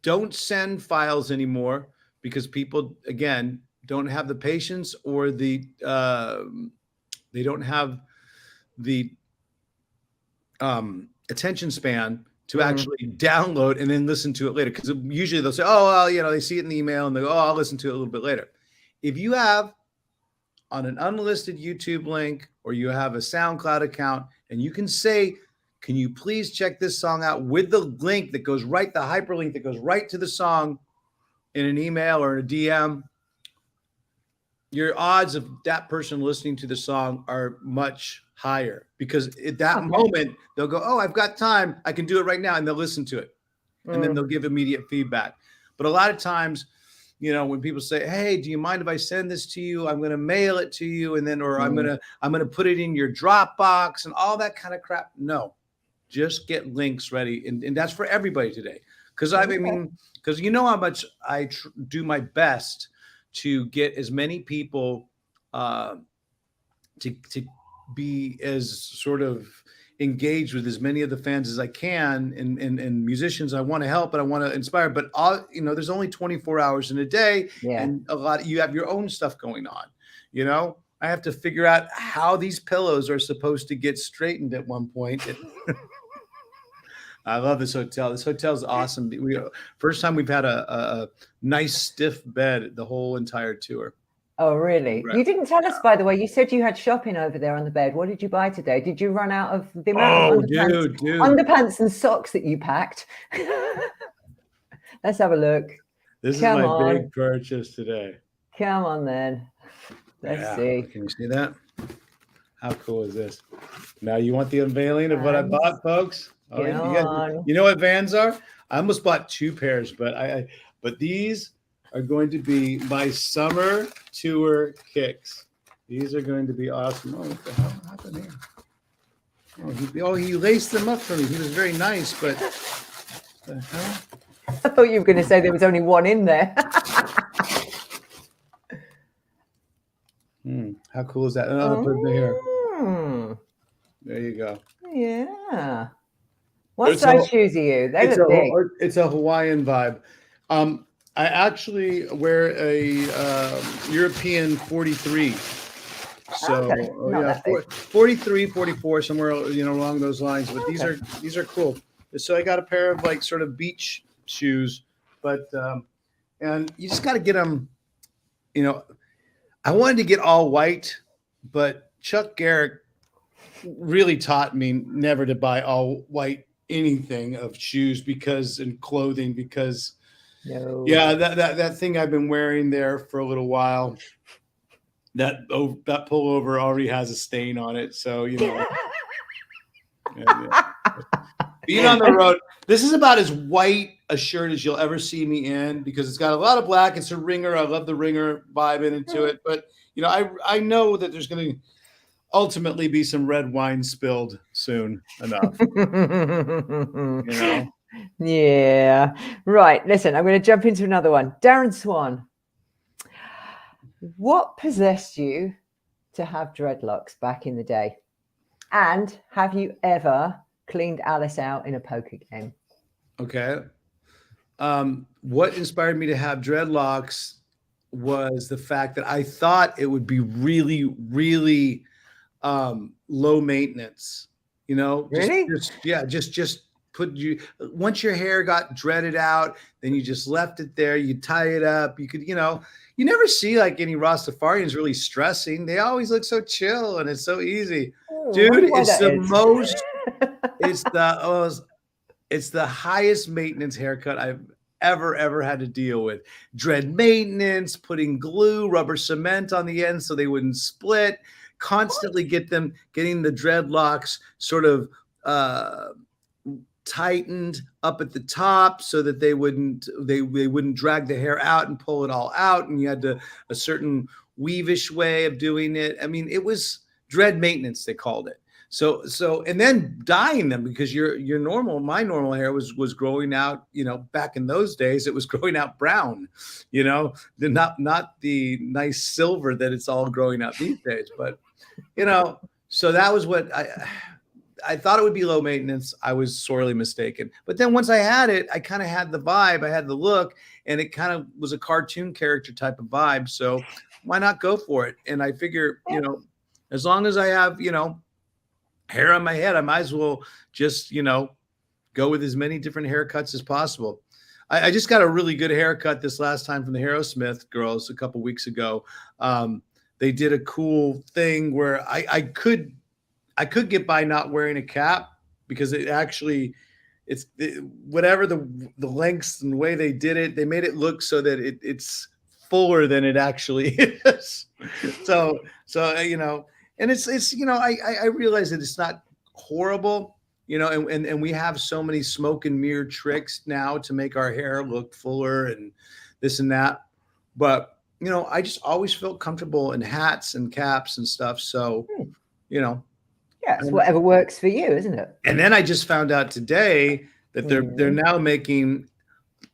Don't send files anymore because people, again, don't have the patience or they don't have the attention span to actually download and then listen to it later. Because usually they'll say, "Oh, well, they see it in the email and they go, oh, I'll listen to it a little bit later." If you have on an unlisted YouTube link or you have a SoundCloud account and you can say, "Can you please check this song out," with the link that goes right, the hyperlink that goes right to the song in an email or a DM, your odds of that person listening to the song are much higher because at that moment they'll go, "Oh, I've got time. I can do it right now." And they'll listen to it and then they'll give immediate feedback. But a lot of times, when people say, "Hey, do you mind if I send this to you? I'm going to mail it to you. And then, or I'm going to put it in your Dropbox," and all that kind of crap. No, just get links ready. And that's for everybody today. Because because how much I do my best to get as many people to be as sort of engaged with as many of the fans as I can and musicians I want to help and I want to inspire. But there's only 24 hours in a day, and you have your own stuff going on. I have to figure out how these pillows are supposed to get straightened at one point. I love this hotel. This hotel's awesome. First time we've had a nice stiff bed the whole entire tour. Oh, really? Right. You didn't tell us, by the way. You said you had shopping over there on the bed. What did you buy today? Did you run out of the amount of underpants and socks that you packed? Let's have a look. This is my big purchase today. Come on, then. Let's see. Can you see that? How cool is this? Now you want the unveiling of what I bought, folks? Oh, you know what Vans are? I almost bought 2 pairs, but these are going to be my summer tour kicks. These are going to be awesome. Oh, what the hell happened here? He laced them up for me. He was very nice, but the hell? I thought you were going to say there was only one in there. How cool is that? Another put it here. There you go. Yeah. What size shoes are you? They look big. It's a Hawaiian vibe. I actually wear a European 43. So 43, 44, somewhere along those lines. But these are cool. So I got a pair of sort of beach shoes, but and you just got to get them. I wanted to get all white, but Chuck Garrick really taught me never to buy all white anything of shoes and clothing because. No. Yeah, that thing I've been wearing there for a little while, that pullover already has a stain on it. So, being on the road, this is about as white a shirt as you'll ever see me in because it's got a lot of black. It's a ringer. I love the ringer vibe into it. But, I know that there's going to ultimately be some red wine spilled soon enough. Yeah. Right. Listen, I'm going to jump into another one. Darren Swan. What possessed you to have dreadlocks back in the day? And have you ever cleaned Alice out in a poker game? Okay. What inspired me to have dreadlocks was the fact that I thought it would be really, really low maintenance. Really? Just once your hair got dreaded out, then you just left it there. You tie it up. You could, you never see any Rastafarians really stressing. They always look so chill and it's so easy. Dude, it's it's the highest maintenance haircut I've ever had to deal with. Dread maintenance, putting glue, rubber cement on the end so they wouldn't split, constantly getting the dreadlocks sort of tightened up at the top so that they wouldn't drag the hair out and pull it all out, and you had a certain weavish way of doing it. I mean, it was dread maintenance, they called it. So and then dyeing them, because my normal hair was growing out, back in those days it was growing out brown, not the nice silver that it's all growing out these days. But so that was what I thought it would be low maintenance. I was sorely mistaken. But then once I had it, I kind of had the vibe, I had the look, and it kind of was a cartoon character type of vibe. So why not go for it? And I figure, as long as I have, hair on my head, I might as well just, go with as many different haircuts as possible. I just got a really good haircut this last time from the Aerosmith girls a couple weeks ago. They did a cool thing where I could get by not wearing a cap, because whatever the lengths and the way they did it, they made it look so that it's fuller than it actually is. So and it's I realize that it's not horrible, and we have so many smoke and mirror tricks now to make our hair look fuller and this and that. But I just always felt comfortable in hats and caps and stuff. So yeah, it's whatever works for you, isn't it? And then I just found out today that they're now making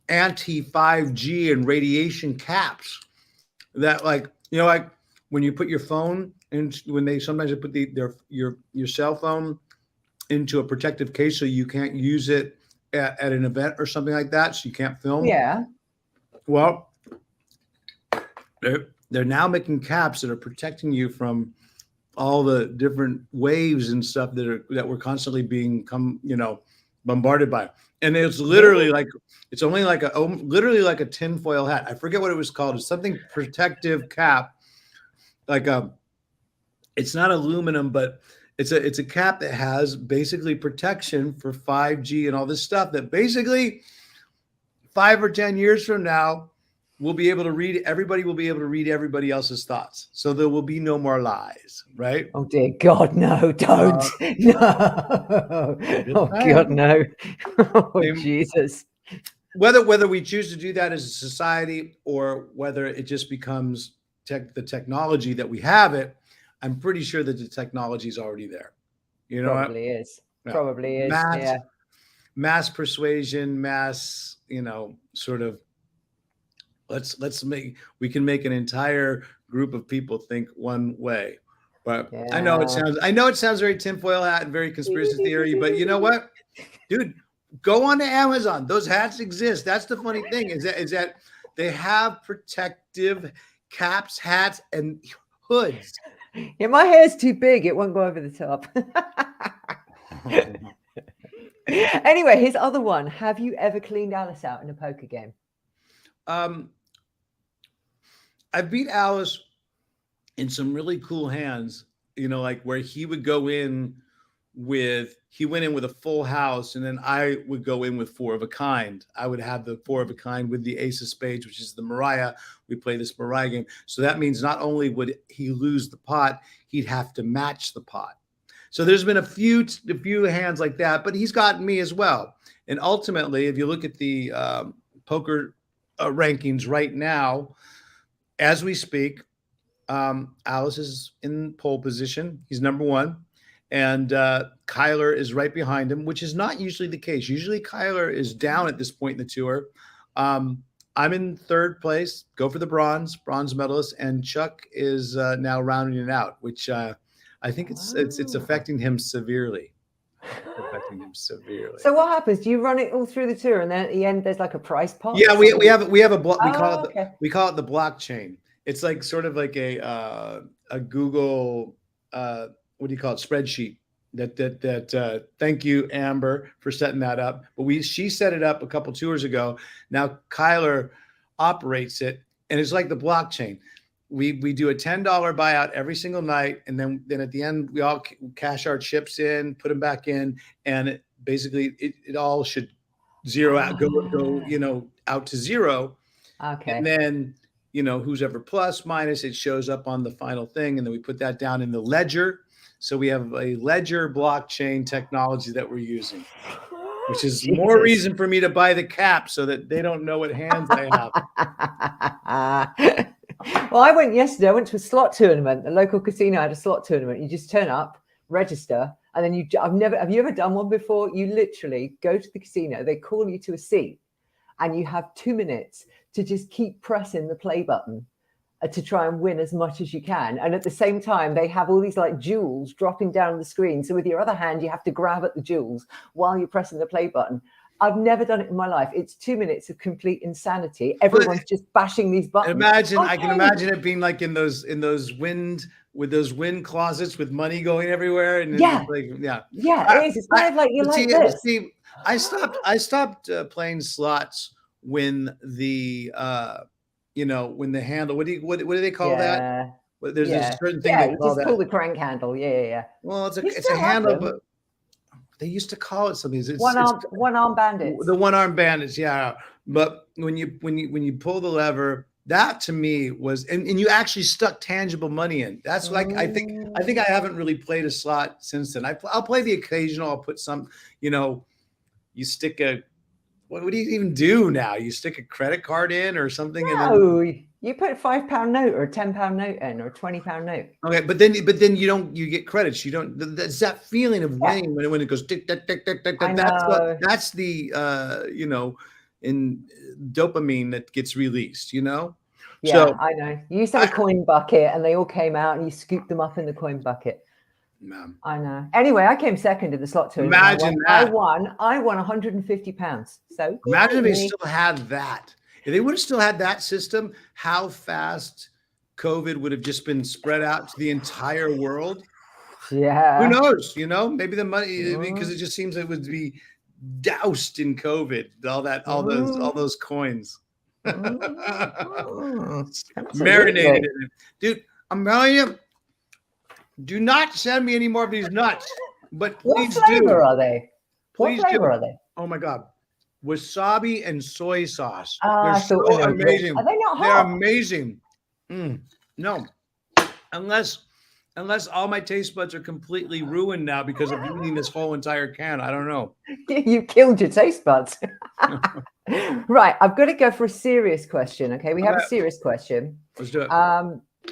anti-5G and radiation caps that, like when you put your phone in, sometimes they put your cell phone into a protective case so you can't use it at an event or something like that, so you can't film. Yeah. Well, they're now making caps that are protecting you from all the different waves and stuff that we're constantly being bombarded by. And it's literally literally like a tinfoil hat. I forget what it was called. It's something protective cap. It's not aluminum, but it's a cap that has basically protection for 5G and all this stuff, that basically 5 or 10 years from now, everybody will be able to read everybody else's thoughts. So there will be no more lies, right? Oh dear God, no, don't. No. Oh God, no. Oh Jesus. Whether we choose to do that as a society, or whether it just becomes the technology that we have it, I'm pretty sure that the technology is already there. Probably is. Yeah. Probably is. Mass persuasion, mass, sort of. We can make an entire group of people think one way. But yeah. I know it sounds very tinfoil hat and very conspiracy theory, but you know what, dude, go on to Amazon. Those hats exist. That's the funny thing is that they have protective caps, hats, and hoods. Yeah, my hair's too big. It won't go over the top. Anyway, his other one. Have you ever cleaned Alice out in a poker game? I beat Alice in some really cool hands, like where he would go in with a full house, and then I would go in with 4 of a kind. I would have the 4 of a kind with the ace of spades, which is the Mariah. We play this Mariah game. So that means not only would he lose the pot, he'd have to match the pot. So there's been a few hands like that, but he's gotten me as well. And ultimately, if you look at the poker rankings right now, as we speak, Alice is in pole position. He's number 1. And Kyler is right behind him, which is not usually the case. Usually Kyler is down at this point in the tour. I'm in 3rd place, go for the bronze medalist, and Chuck is now rounding it out, which I think it's affecting him severely. So what happens? Do you run it all through the tour, and then at the end there's like a prize pot? Yeah, we have a block. We call it the blockchain. It's like sort of like a Google what do you call it, spreadsheet. That thank you, Amber, for setting that up. But she set it up a couple tours ago. Now Kyler operates it, and it's like the blockchain. We do a $10 buyout every single night, and then at the end we all cash our chips in, put them back in, and it all should zero out, go out to zero. Okay. And then who's ever plus minus, it shows up on the final thing, and then we put that down in the ledger. So we have a ledger blockchain technology that we're using. which is Jesus. more reason for me to buy the cap so that they don't know what hands I have. Well, I went yesterday. I went to a slot tournament. The local casino had a slot tournament. You just turn up, register, and then have you ever done one before? You literally go to the casino. They call you to a seat, and you have 2 minutes to just keep pressing the play button to try and win as much as you can. And at the same time, they have all these like jewels dropping down the screen. So with your other hand, you have to grab at the jewels while you're pressing the play button. I've never done it in my life. It's 2 minutes of complete insanity. Everyone's just bashing these buttons. I can imagine it being like in those wind closets with money going everywhere. And yeah, it is. It's kind of like you're like this. I stopped playing slots when the when the handle. What do they call that? There's a certain thing they call that. Pull the crank handle. Yeah. Well, it's a handle, but they used to call it something. One arm bandits. The one arm bandits, yeah. But when you pull the lever, that to me was, and you actually stuck tangible money in. That's like I think I haven't really played a slot since then. I'll play the occasional. I'll put some, you stick a. What do you even do now? You stick a credit card in or something? No, and then you put a £5 note or a £10 note in or a £20 note. Okay, but then you get credits. You don't. That's that feeling of winning when it goes tick tick tick tick tick. That's the in dopamine that gets released. Yeah, so, I know. You used to have a coin bucket, and they all came out, and you scooped them up in the coin bucket. Man. I know. Anyway, I came second in the slot tournament. Imagine that. I won £150. So imagine if they still had that. If they would have still had that system, how fast COVID would have just been spread out to the entire world. Yeah. Who knows? Maybe the money, because it just seems it would be doused in COVID. All those coins. Marinated in it. Dude, I'm telling you, do not send me any more of these nuts. But please what flavor are they? What flavor are they? Oh my God. Wasabi and soy sauce. They're so amazing. Are they not hot? They're amazing. No. Unless all my taste buds are completely ruined now because of eating this whole entire can. I don't know. You killed your taste buds. Right. I've got to go for a serious question. Okay. We have a serious question. Let's do it.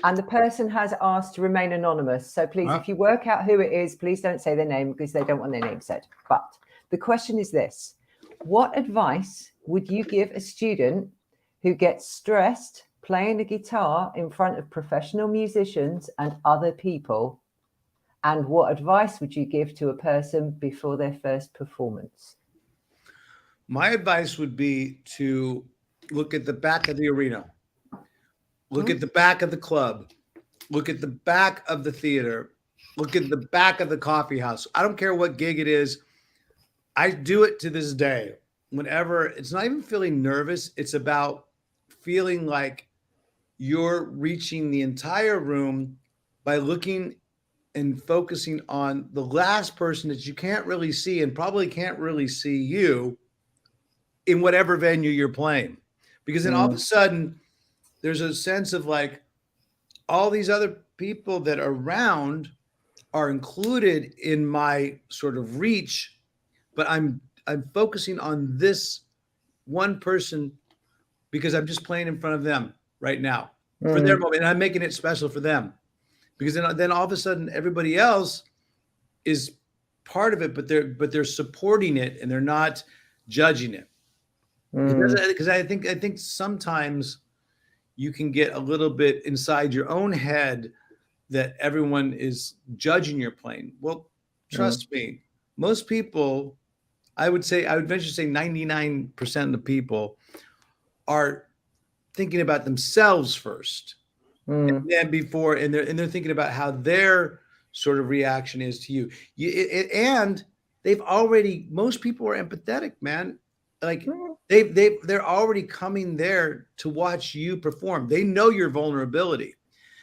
And the person has asked to remain anonymous. So please, if you work out who it is, please don't say their name because they don't want their name said. But the question is this. What advice would you give a student who gets stressed playing the guitar in front of professional musicians and other people? And what advice would you give to a person before their first performance? My advice would be to look at the back of the arena. Look at the back of the club. Look at the back of the theater. Look at the back of the coffee house. I don't care what gig it is. I do it to this day. Whenever it's not even feeling nervous, it's about feeling like you're reaching the entire room by looking and focusing on the last person that you can't really see and probably can't really see you in whatever venue you're playing. Because then all of a sudden, there's a sense of like all these other people that are around are included in my sort of reach, but I'm focusing on this one person because I'm just playing in front of them right now for their moment. And I'm making it special for them because then all of a sudden everybody else is part of it, but they're supporting it and they're not judging it. Because I think sometimes you can get a little bit inside your own head that everyone is judging your playing. Well, trust me, most people, I would venture to say 99% of the people are thinking about themselves first. And then they're thinking about how their sort of reaction is to you. And most people are empathetic, man. Like they're already coming there to watch you perform. They know your vulnerability.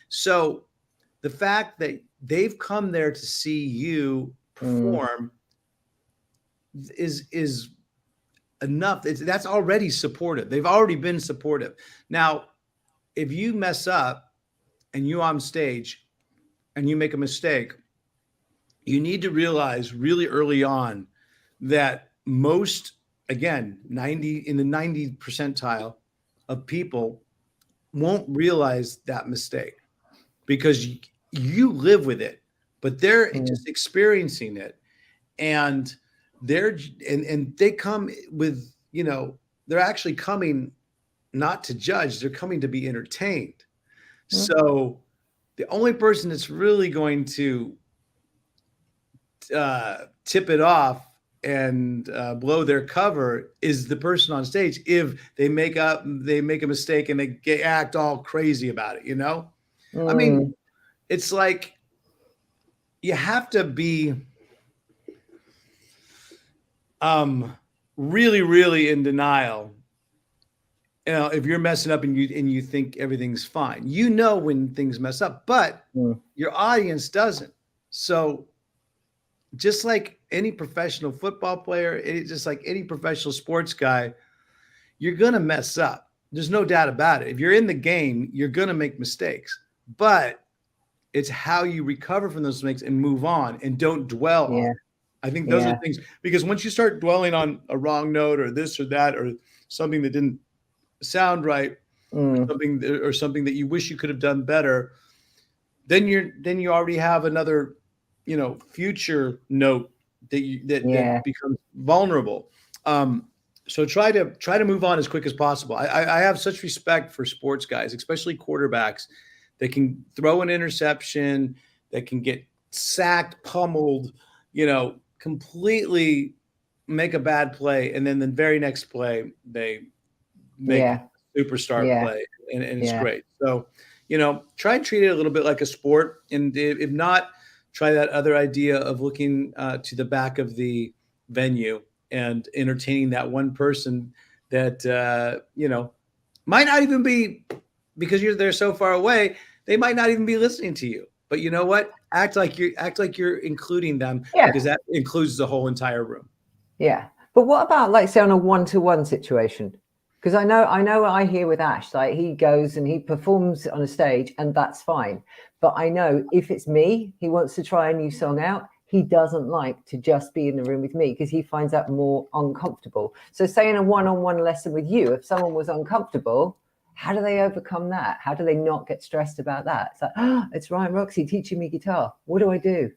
So the fact that they've come there to see you perform is enough. That's already supportive. They've already been supportive. Now, if you mess up and you're on stage and you make a mistake, you need to realize really early on that most, again, 90 in the 90 percentile of people won't realize that mistake because you live with it, but they're just experiencing it. And they come with, they're actually coming not to judge, they're coming to be entertained. So the only person that's really going to tip it off and blow their cover is the person on stage if they make a mistake and they act all crazy about it. I mean, it's like you have to be really, really in denial. If you're messing up and you think everything's fine, when things mess up, but your audience doesn't. So just like any professional football player, just like any professional sports guy, you're going to mess up. There's no doubt about it. If you're in the game, you're going to make mistakes, but it's how you recover from those mistakes and move on and don't dwell on it. I think those are things, because once you start dwelling on a wrong note or this or that, or something that didn't sound right, or something that you wish you could have done better, then you already have another, future note that becomes vulnerable. So try to move on as quick as possible. I have such respect for sports guys, especially quarterbacks, that can throw an interception, that can get sacked, pummeled, completely make a bad play, and then the very next play they make a superstar play, and it's great. So, try and treat it a little bit like a sport, and if not, try that other idea of looking to the back of the venue and entertaining that one person that might not even be, because they're so far away, they might not even be listening to you. But you know what? Act like you're including them, because that includes the whole entire room. Yeah. But what about, like, say, on a one-to-one situation? Because I know I hear with Ash, like, he goes and he performs on a stage and that's fine. But I know if it's me, he wants to try a new song out, he doesn't like to just be in the room with me because he finds that more uncomfortable. So say in a one-on-one lesson with you, if someone was uncomfortable, how do they overcome that? How do they not get stressed about that? It's like, it's Ryan Roxie teaching me guitar. What do I do?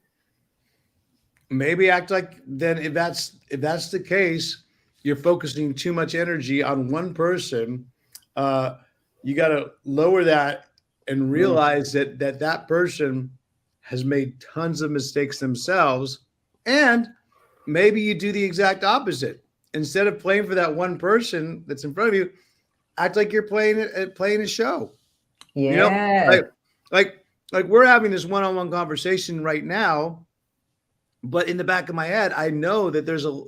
Maybe act like, then if that's the case, you're focusing too much energy on one person. You got to lower that and realize that person has made tons of mistakes themselves. And maybe you do the exact opposite. Instead of playing for that one person that's in front of you, act like you're playing a show. Yeah. Like we're having this one-on-one conversation right now, but in the back of my head, I know that there's a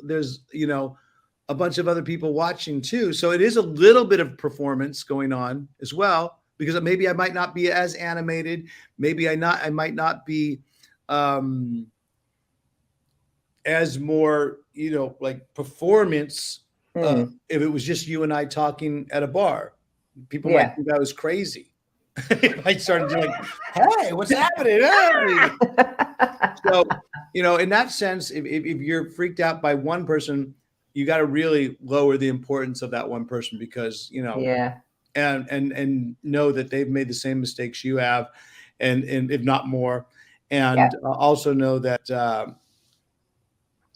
bunch of other people watching too. So it is a little bit of performance going on as well, because maybe I might not be as animated. Maybe I might not be as more, like performance. If it was just you and I talking at a bar, people might think I was crazy. I started doing, hey, what's happening? Hey. So, in that sense, if you're freaked out by one person, you got to really lower the importance of that one person, because, and know that they've made the same mistakes you have, and if not more, and also know that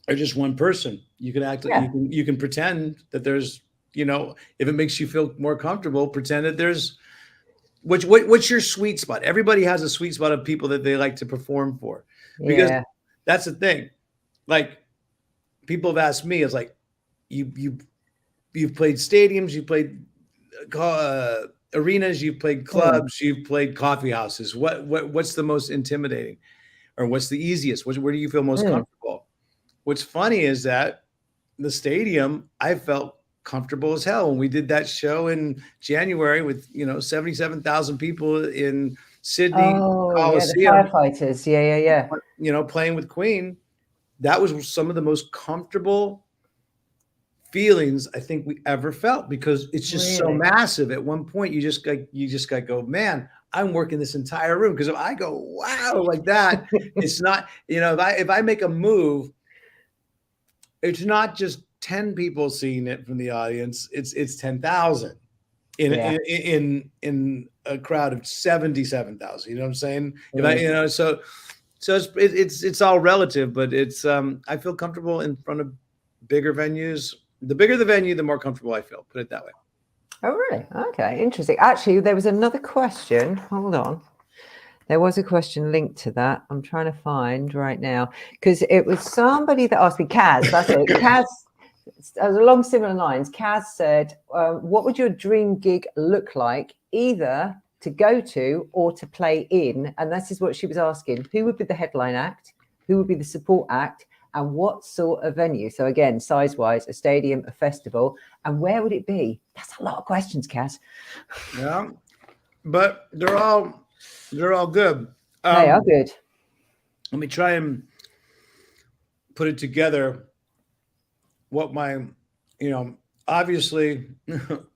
they're just one person. You can act, you can pretend that there's, if it makes you feel more comfortable, pretend that there's, what's your sweet spot? Everybody has a sweet spot of people that they like to perform for, because that's the thing. Like, people have asked me, it's like, you've played stadiums, you've played arenas, you've played clubs, you've played coffee houses. What's the most intimidating, or what's the easiest? Where do you feel most comfortable? What's funny is that the stadium, I felt comfortable as hell when we did that show in January with 77,000 people in Sydney Coliseum. Yeah, the firefighters. Yeah. Playing with Queen. That was some of the most comfortable feelings I think we ever felt, because it's just so massive. At one point, you just got to go, man, I'm working this entire room. Because if I go, wow, like that, it's not, if I make a move, it's not just 10 people seeing it from the audience, it's 10,000 in a crowd of 77,000. You know what I'm saying? If I, so it's all relative, but it's I feel comfortable in front of bigger venues. The bigger the venue, the more comfortable I feel. Put it that way. Oh, really? Okay, interesting. Actually, there was another question. Hold on. There was a question linked to that. I'm trying to find right now because it was somebody that asked me, Kaz, that's it. Kaz, along similar lines, Kaz said, what would your dream gig look like, either to go to or to play in? And this is what she was asking. Who would be the headline act? Who would be the support act? And what sort of venue? So again, size-wise, a stadium, a festival, and where would it be? That's a lot of questions, Kaz. Yeah, but they're all good. They are good. Let me try and put it together. What my, obviously, the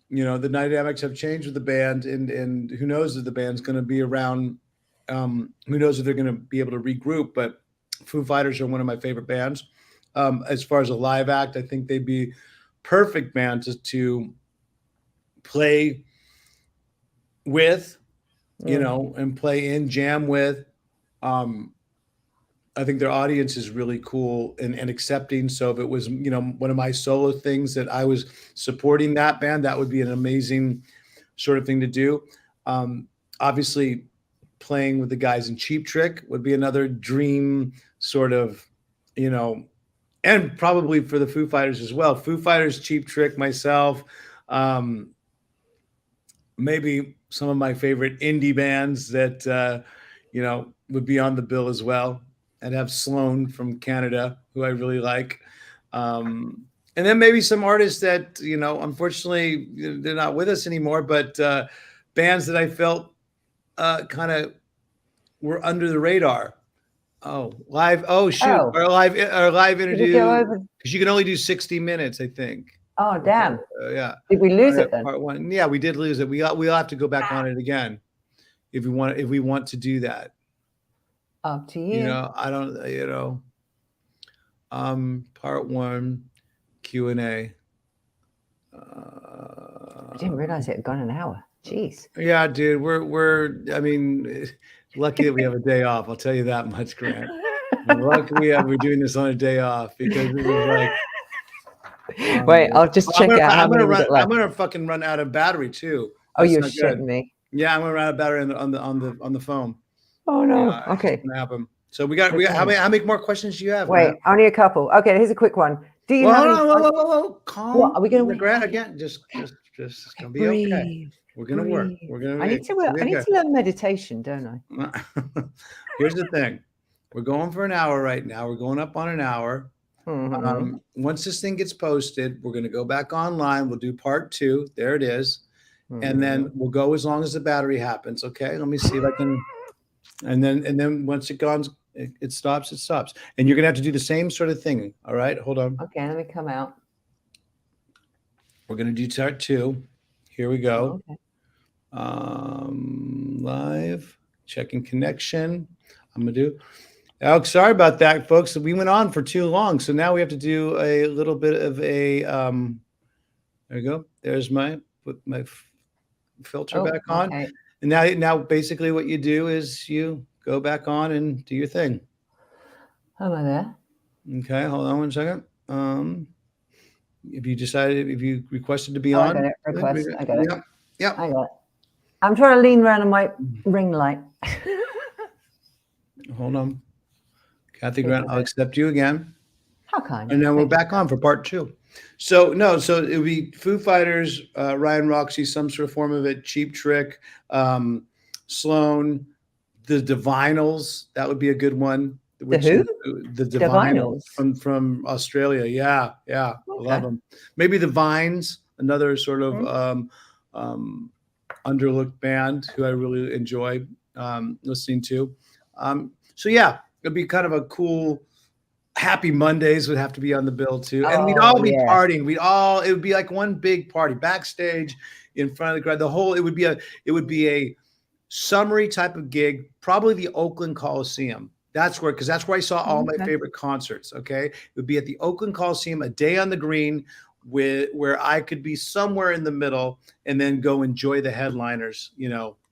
dynamics have changed with the band, and who knows if the band's going to be around. Who knows if they're going to be able to regroup? But Foo Fighters are one of my favorite bands. As far as a live act, I think they'd be perfect band to play with. And play in, jam with. I think their audience is really cool and accepting. So if it was, one of my solo things that I was supporting that band, that would be an amazing sort of thing to do. Obviously, playing with the guys in Cheap Trick would be another dream sort of, and probably for the Foo Fighters as well. Foo Fighters, Cheap Trick, myself, maybe some of my favorite indie bands that, would be on the bill as well. I'd have Sloan from Canada, who I really like. And then maybe some artists that, unfortunately they're not with us anymore, but bands that I felt kind of were under the radar. Oh, live. Oh, shoot. Oh. Our live interview. Because you can only do 60 minutes, I think. Oh, damn. Yeah. Did we lose it then? Part one. Yeah, we did lose it. We'll have to go back on it again if we want to do that. Up to you. I don't, part one, Q&A. I didn't realize it had gone an hour. Jeez. Yeah, dude, we're lucky that we have a day off. I'll tell you that much, Grant. Lucky we're doing this on a day off, because it was like, wait, I'll just check out how many we got left. I'm gonna fucking run out of battery too. Oh, you're shitting me. Yeah, I'm gonna run out of battery on the phone. Oh no. Okay. It's gonna happen. So we got how many more questions do you have? Wait, only a couple. Okay, here's a quick one. Do you have whoa, calm. What, are we gonna Grant again? Just it's gonna be okay. We're gonna work. I need to learn meditation, don't I? Here's the thing. We're going for an hour right now. We're going up on an hour. Mm-hmm. Once this thing gets posted, we're going to go back online. We'll do part 2. There it is. Mm-hmm. And then we'll go as long as the battery happens. Okay. Let me see if I can. And then once it goes, it stops. It stops. And you're going to have to do the same sort of thing. All right. Hold on. Okay. Let me come out. We're going to do part 2. Here we go. Okay. Live checking connection. I'm going to do. Oh, sorry about that, folks. We went on for too long, so now we have to do a little bit of a. There we go. There's put my filter back on, okay. and now basically what you do is you go back on and do your thing. Am I there? Okay, hold on one second. If you requested to be on, I got it. Request. I got it. Yep. I got it. I'm trying to lean around on my ring light. Hold on. Cathy Grant, I'll accept you again. How kind. And then we're back on for part 2. So it would be Foo Fighters, Ryan Roxie, some sort of form of it, Cheap Trick, Sloan, the Divinals. That would be a good one. The who? The Divinals from Australia. Yeah. Okay. Love them. Maybe the Vines, another sort of underlooked band who I really enjoy listening to. So yeah, it'd be kind of a cool. Happy Mondays would have to be on the bill too, and we'd all be partying. It would be like one big party backstage in front of the crowd. It would be a summery type of gig, probably the Oakland Coliseum. That's where I saw all my favorite concerts. Okay. It would be at the Oakland Coliseum, a day on the green, where I could be somewhere in the middle and then go enjoy the headliners,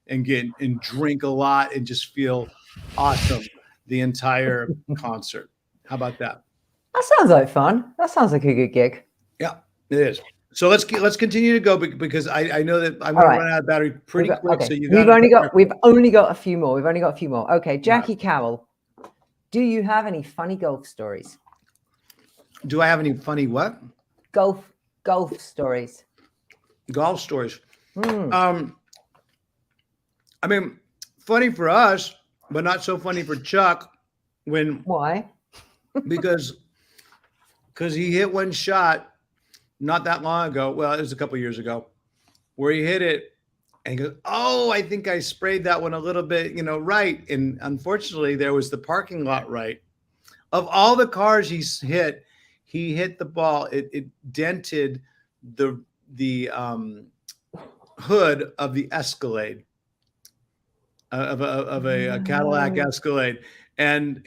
and drink a lot and just feel awesome the entire concert. How about that? That sounds like fun. That sounds like a good gig. Yeah, it is. So let's continue to go because I know that I'm going to run out of battery pretty quick. Okay. So we've only got a few more. Okay, Jackie Carroll, do you have any funny golf stories? Do I have any funny what? Golf stories. Golf stories. I mean, funny for us, but not so funny for Chuck. Why? Because he hit one shot not that long ago. Well, it was a couple years ago, where he hit it and he goes, "Oh, I think I sprayed that one a little bit, right." And unfortunately, there was the parking lot right. Of all the cars he hit the ball. It dented the hood of the Escalade, of a Cadillac Escalade, and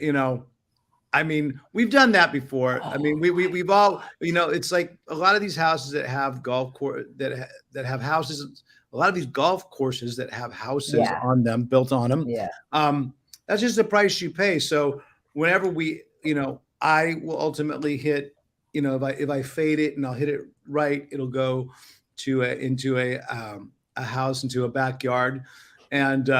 I mean, we've done that before. I mean, we've all, it's like a lot of these houses that have golf course that have houses. A lot of these golf courses that have houses on them, built on them. Yeah. That's just the price you pay. So whenever I will ultimately hit, if I fade it and I'll hit it right, it'll go into a house, into a backyard, and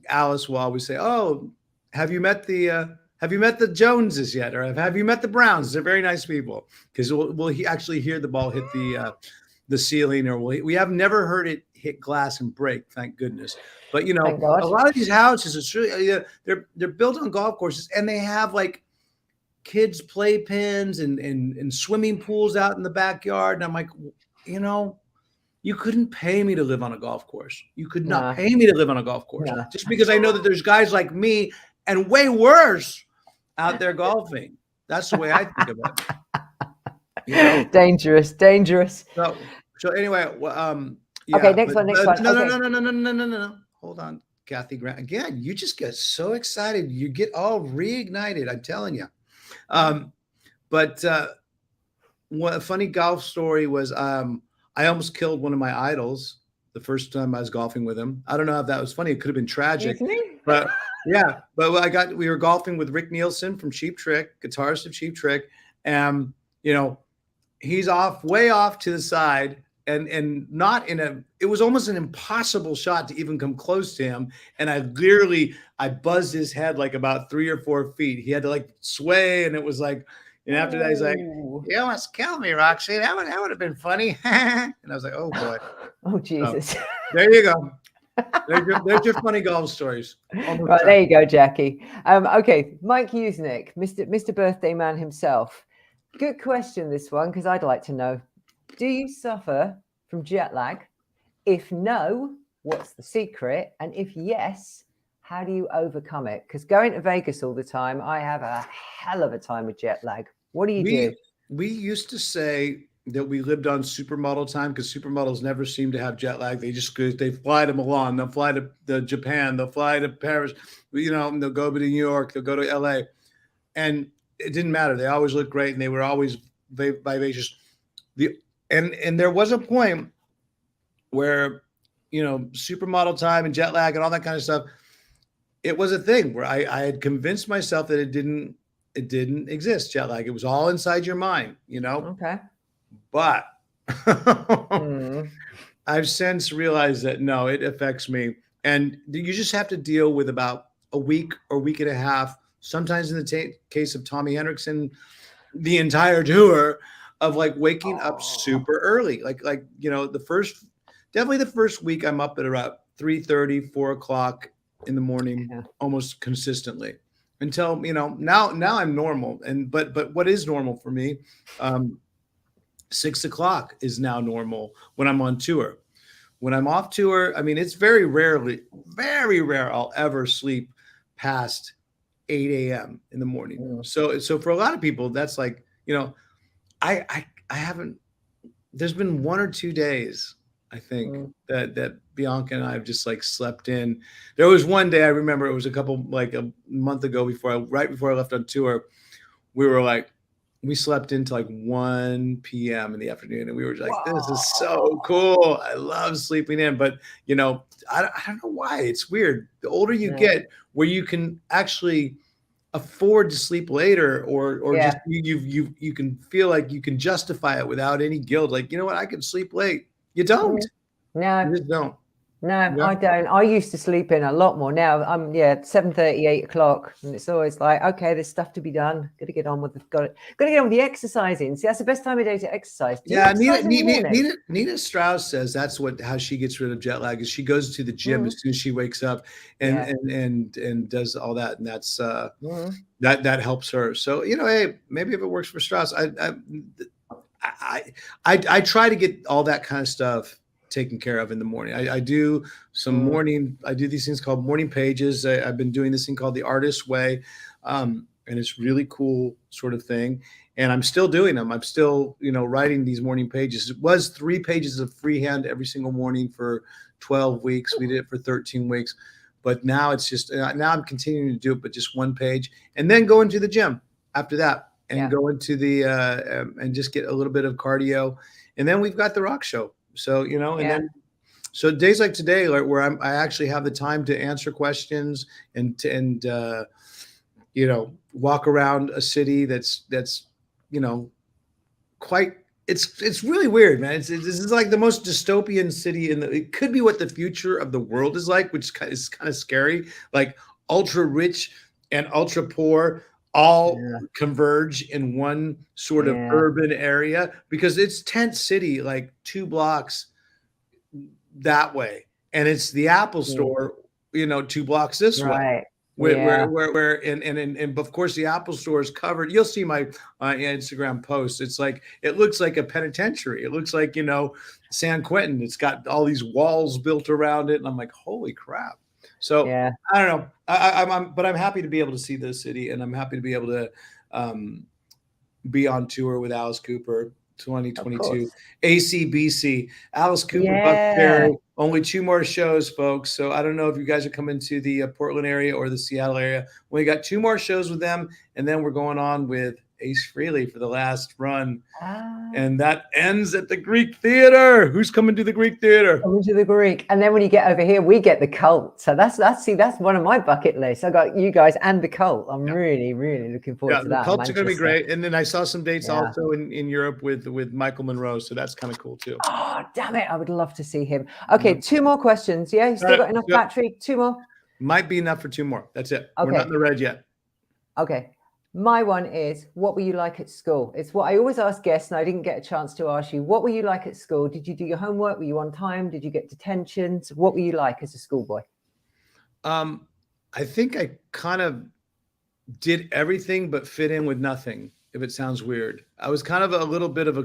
Alice will always say, "Oh, have you met the Joneses yet? Or have you met the Browns? They're very nice people." Because we'll actually hear the ball hit the ceiling, or we have never heard it hit glass and break, thank goodness. But a lot of these houses, it's really they're built on golf courses, and they have like kids' playpens and swimming pools out in the backyard. And I'm like, you couldn't pay me to live on a golf course. You could not pay me to live on a golf course just because I know that there's guys like me and way worse out there golfing. That's the way I think about it. Dangerous. So anyway, okay, next one. No. Hold on, Cathy Grant. Again, you just get so excited. You get all reignited. I'm telling you. But what a funny golf story was, I almost killed one of my idols the first time I was golfing with him. I don't know if that was funny. It could have been tragic, but yeah. But we were golfing with Rick Nielsen from Cheap Trick, guitarist of Cheap Trick, and he's way off to the side, and not it was almost an impossible shot to even come close to him. And I buzzed his head like about 3 or 4 feet. He had to like sway, and it was like, and after that he's like, "You almost killed me, Roxie. That would have been funny." And I was like, "Oh boy." Oh Jesus. So, there you go. There's your funny golf stories. Right, there you go, Jackie. Okay, Mike Usnick, Mr. Birthday Man himself. Good question, this one, because I'd like to know: do you suffer from jet lag? If no, what's the secret? And if yes, how do you overcome it? Because going to Vegas all the time, I have a hell of a time with jet lag. What do you do? We used to say that we lived on supermodel time because supermodels never seem to have jet lag. They fly to Milan, they'll fly to Japan, they'll fly to Paris, they'll go to New York, they'll go to LA. And it didn't matter. They always looked great, and they were always vivacious. And there was a point where, supermodel time and jet lag and all that kind of stuff, it was a thing where I had convinced myself that it didn't exist, jet lag. It was all inside your mind, Okay. But I've since realized that no, it affects me. And you just have to deal with about a week or week and a half, sometimes in the case of Tommy Hendrickson, the entire tour, of like waking up super early. Definitely the first week I'm up at about 3:30, 4 o'clock in the morning, almost consistently, until, now I'm normal. But what is normal for me, 6 o'clock is now normal when I'm on tour. When I'm off tour, I mean, it's very rare I'll ever sleep past 8 a.m. in the morning. So for a lot of people, that's like, I haven't, there's been 1 or 2 days I think that Bianca and I have just like slept in. There was one day I remember, it was like a month ago, right before I left on tour, we slept into like 1 p.m. in the afternoon, and we were like, this is so cool. I love sleeping in. But I don't know why. It's weird. The older you get, where you can actually afford to sleep later, or just you can feel like you can justify it without any guilt. Like, you know what, I can sleep late. You don't. No, you just don't. No, I don't. I used to sleep in a lot more. Now I'm 7:30, 8 o'clock, and it's always like, okay, there's stuff to be done. Got to get on with the exercising. See, that's the best time of day to exercise. Nina Strauss says that's how she gets rid of jet lag, is she goes to the gym as soon as she wakes up and does all that, and that's that helps her. So hey, maybe if it works for Strauss, I try to get all that kind of stuff taken care of in the morning. I do I do these things called morning pages. I've been doing this thing called the Artist's Way. And it's really cool sort of thing. And I'm still doing them. I'm still, writing these morning pages. It was 3 pages of freehand every single morning for 12 weeks. We did it for 13 weeks. But now it's just, now I'm continuing to do it, but just 1 page. And then go into the gym after that and go into the, and just get a little bit of cardio. And then we've got the rock show. So, and then, so days like today, where I actually have the time to answer questions and walk around a city that's quite, it's really weird, man. This is like the most dystopian city it could be what the future of the world is like, which is kind of scary, like ultra rich and ultra poor all converge in one sort of urban area, because it's tent city, like 2 blocks that way. And it's the Apple store, 2 blocks this way. Where and of course the Apple store is covered. You'll see my Instagram post. It's like, it looks like a penitentiary. It looks like, San Quentin. It's got all these walls built around it. And I'm like, holy crap. So I don't know. But I'm happy to be able to see this city, and I'm happy to be able to be on tour with Alice Cooper 2022 ACBC. Alice Cooper, Buck Cherry. Only 2 more shows, folks. So I don't know if you guys are coming to the Portland area or the Seattle area. We got 2 more shows with them, and then we're going on with Ace Frehley for the last run. And that ends at the Greek Theater. Who's coming to the Greek Theater? Coming to the Greek. And then when you get over here, we get the Cult. So that's one of my bucket lists. I got you guys and the Cult. I'm really, really looking forward to that. The Cult's going to be great. And then I saw some dates also in Europe with Michael Monroe. So that's kind of cool too. Oh, damn it. I would love to see him. Okay, 2 more questions. Yeah, you still got enough battery? 2 more? Might be enough for 2 more. That's it. Okay. We're not in the red yet. Okay. My one is, what were you like at school? It's what I always ask guests, and I didn't get a chance to ask you. What were you like at school? Did you do your homework? Were you on time? Did you get detentions? What were you like as a schoolboy? I think I kind of did everything but fit in with nothing, if it sounds weird. I was kind of a little bit of a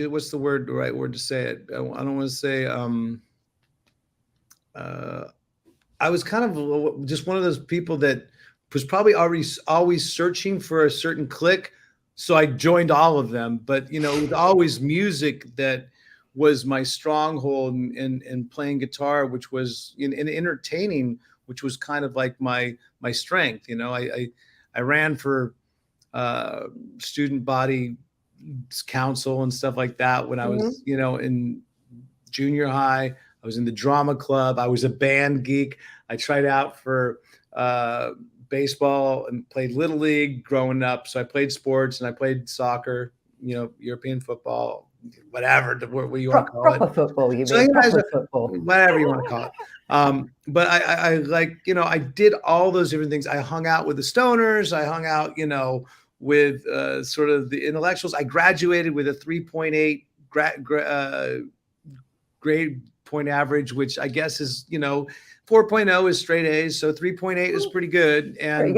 what's the right word to say it? I don't want to say I was kind of just one of those people that was probably always searching for a certain clique. So I joined all of them, but it was always music that was my stronghold, and playing guitar, which was in entertaining, which was kind of like my strength. I ran for student body council and stuff like that when I was, in junior high. I was in the drama club. I was a band geek. I tried out for baseball and played Little League growing up. So I played sports, and I played soccer, European football, whatever what you want to call it. Proper football, you mean? Proper football. Whatever you want to call it. But I like, I did all those different things. I hung out with the stoners. I hung out, with sort of the intellectuals. I graduated with a 3.8 grade point average, which I guess is, 4.0 is straight A's. So 3.8 is pretty good. And,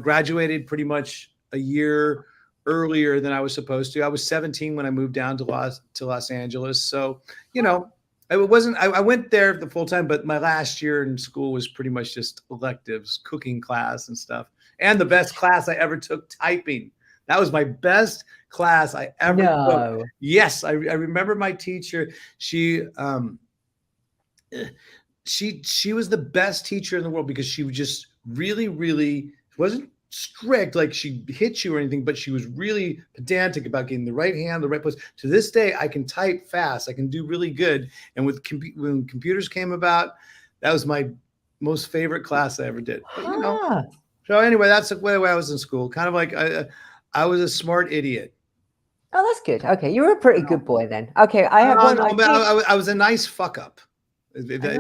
graduated pretty much a year earlier than I was supposed to. I was 17 when I moved down to Los Angeles. So, I went there the full time, but my last year in school was pretty much just electives, cooking class and stuff. And the best class I ever took, typing. That was my best class I ever took. No. Yes, I remember my teacher. She was the best teacher in the world because she was just really, really wasn't strict, like she hit you or anything, but she was really pedantic about getting the right hand, the right place. To this day, I can type fast. I can do really good. And when computers came about, that was my most favorite class I ever did. But, you know, so anyway, that's the way I was in school. Kind of like I was a smart idiot. Oh, that's good. Okay, you were a pretty good boy then. Okay, I have one. I was a nice fuck up. Okay, a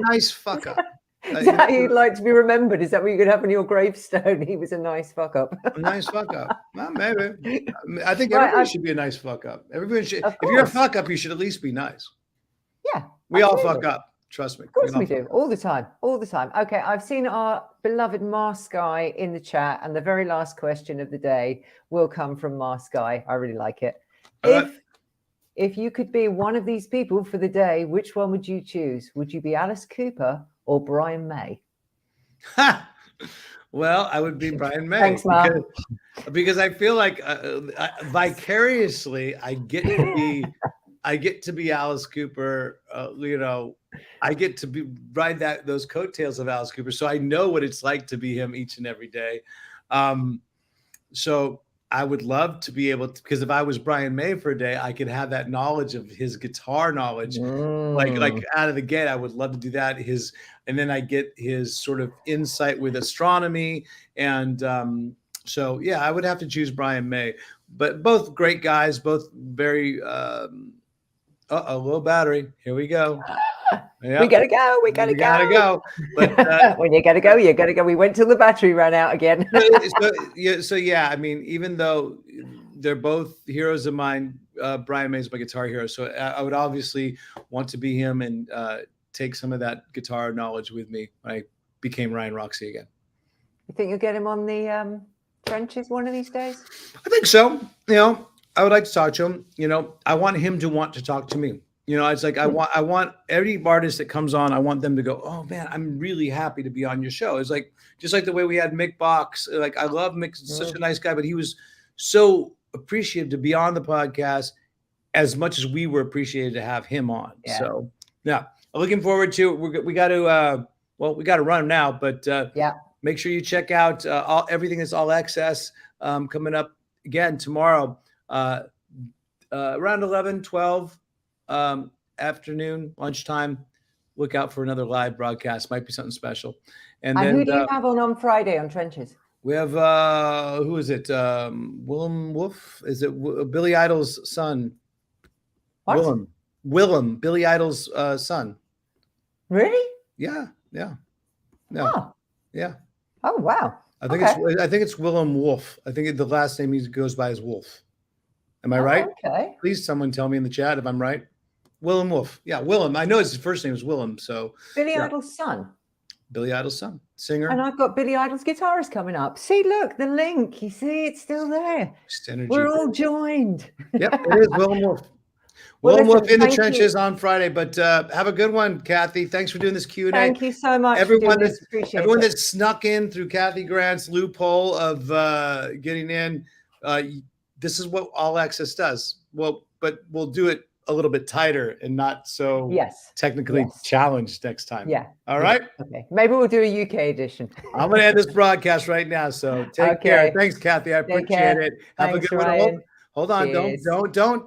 nice fuck up. Is that how you'd like to be remembered? Is that what you could have on your gravestone? He was a nice fuck up. A nice fuck up. Well, maybe. I think everybody should be a nice fuck up. Everybody should. If you're a fuck up, you should at least be nice. Yeah. We all fuck up. Trust me. Of course we do. All the time. All the time. Okay. I've seen our beloved Mask Guy in the chat, and the very last question of the day will come from Mask Guy. I really like it. If you could be one of these people for the day, which one would you choose? Would you be Alice Cooper or Brian May? Well, I would be Brian May. Thanks, Mark. Because I feel like vicariously I get to be Alice Cooper. You know, I get to ride those coattails of Alice Cooper, so I know what it's like to be him each and every day. So I would love to be able to, because if I was Brian May for a day, I could have that knowledge of his guitar knowledge, like out of the gate. I would love to do that. And then I get his sort of insight with astronomy. And so, yeah, I would have to choose Brian May, but both great guys, both very, low battery. Here we go. Yep. We gotta go. We gotta go. But when you gotta go, you gotta go. We went till the battery ran out again. So yeah, I mean, even though they're both heroes of mine, Brian May is my guitar hero. So I would obviously want to be him and take some of that guitar knowledge with me when I became Ryan Roxie again. You think you'll get him on the trenches one of these days? I think so. You know, I would like to talk to him. You know, I want him to want to talk to me. You know, it's like I want every artist that comes on, I want them to go, oh man, I'm really happy to be on your show. It's like just like the way we had Mick Box. Like I love Mick, such a nice guy, but he was so appreciative to be on the podcast as much as we were appreciated to have him on. Yeah. So yeah, I'm looking forward to it. We got to run now, but make sure you check out everything that's All Excess coming up again tomorrow around 11, 12. Afternoon, lunchtime. Look out for another live broadcast. Might be something special. And then, who do you have on Friday on Trenches? We have who is it? Willem Wolf? Is it Billy Idol's son? What? Willem, Billy Idol's son. Really? Yeah. Oh. Yeah. Oh wow. I think it's Willem Wolf. I think the last name he goes by is Wolf. Am I right? Okay. Please, someone tell me in the chat if I'm right. Willem Wolf. Yeah, Willem. I know his first name is Willem. So Billy Idol's son. Billy Idol's son, singer. And I've got Billy Idol's guitarist coming up. See, look, the link. You see, it's still there. We're all joined. Yep, it is Willem Wolf. Willem Wolf in the trenches on Friday. But have a good one, Cathy. Thanks for doing this Q&A. Thank you so much. Everyone that snuck in through Cathy Grant's loophole of getting in. This is what All Access does. Well, but we'll do it a little bit tighter and not so technically challenged next time. Yeah. All right. Okay. Maybe we'll do a UK edition. I'm going to end this broadcast right now. So take care. Thanks, Cathy. I appreciate it. Have a good one. Hold on. Cheers. Don't.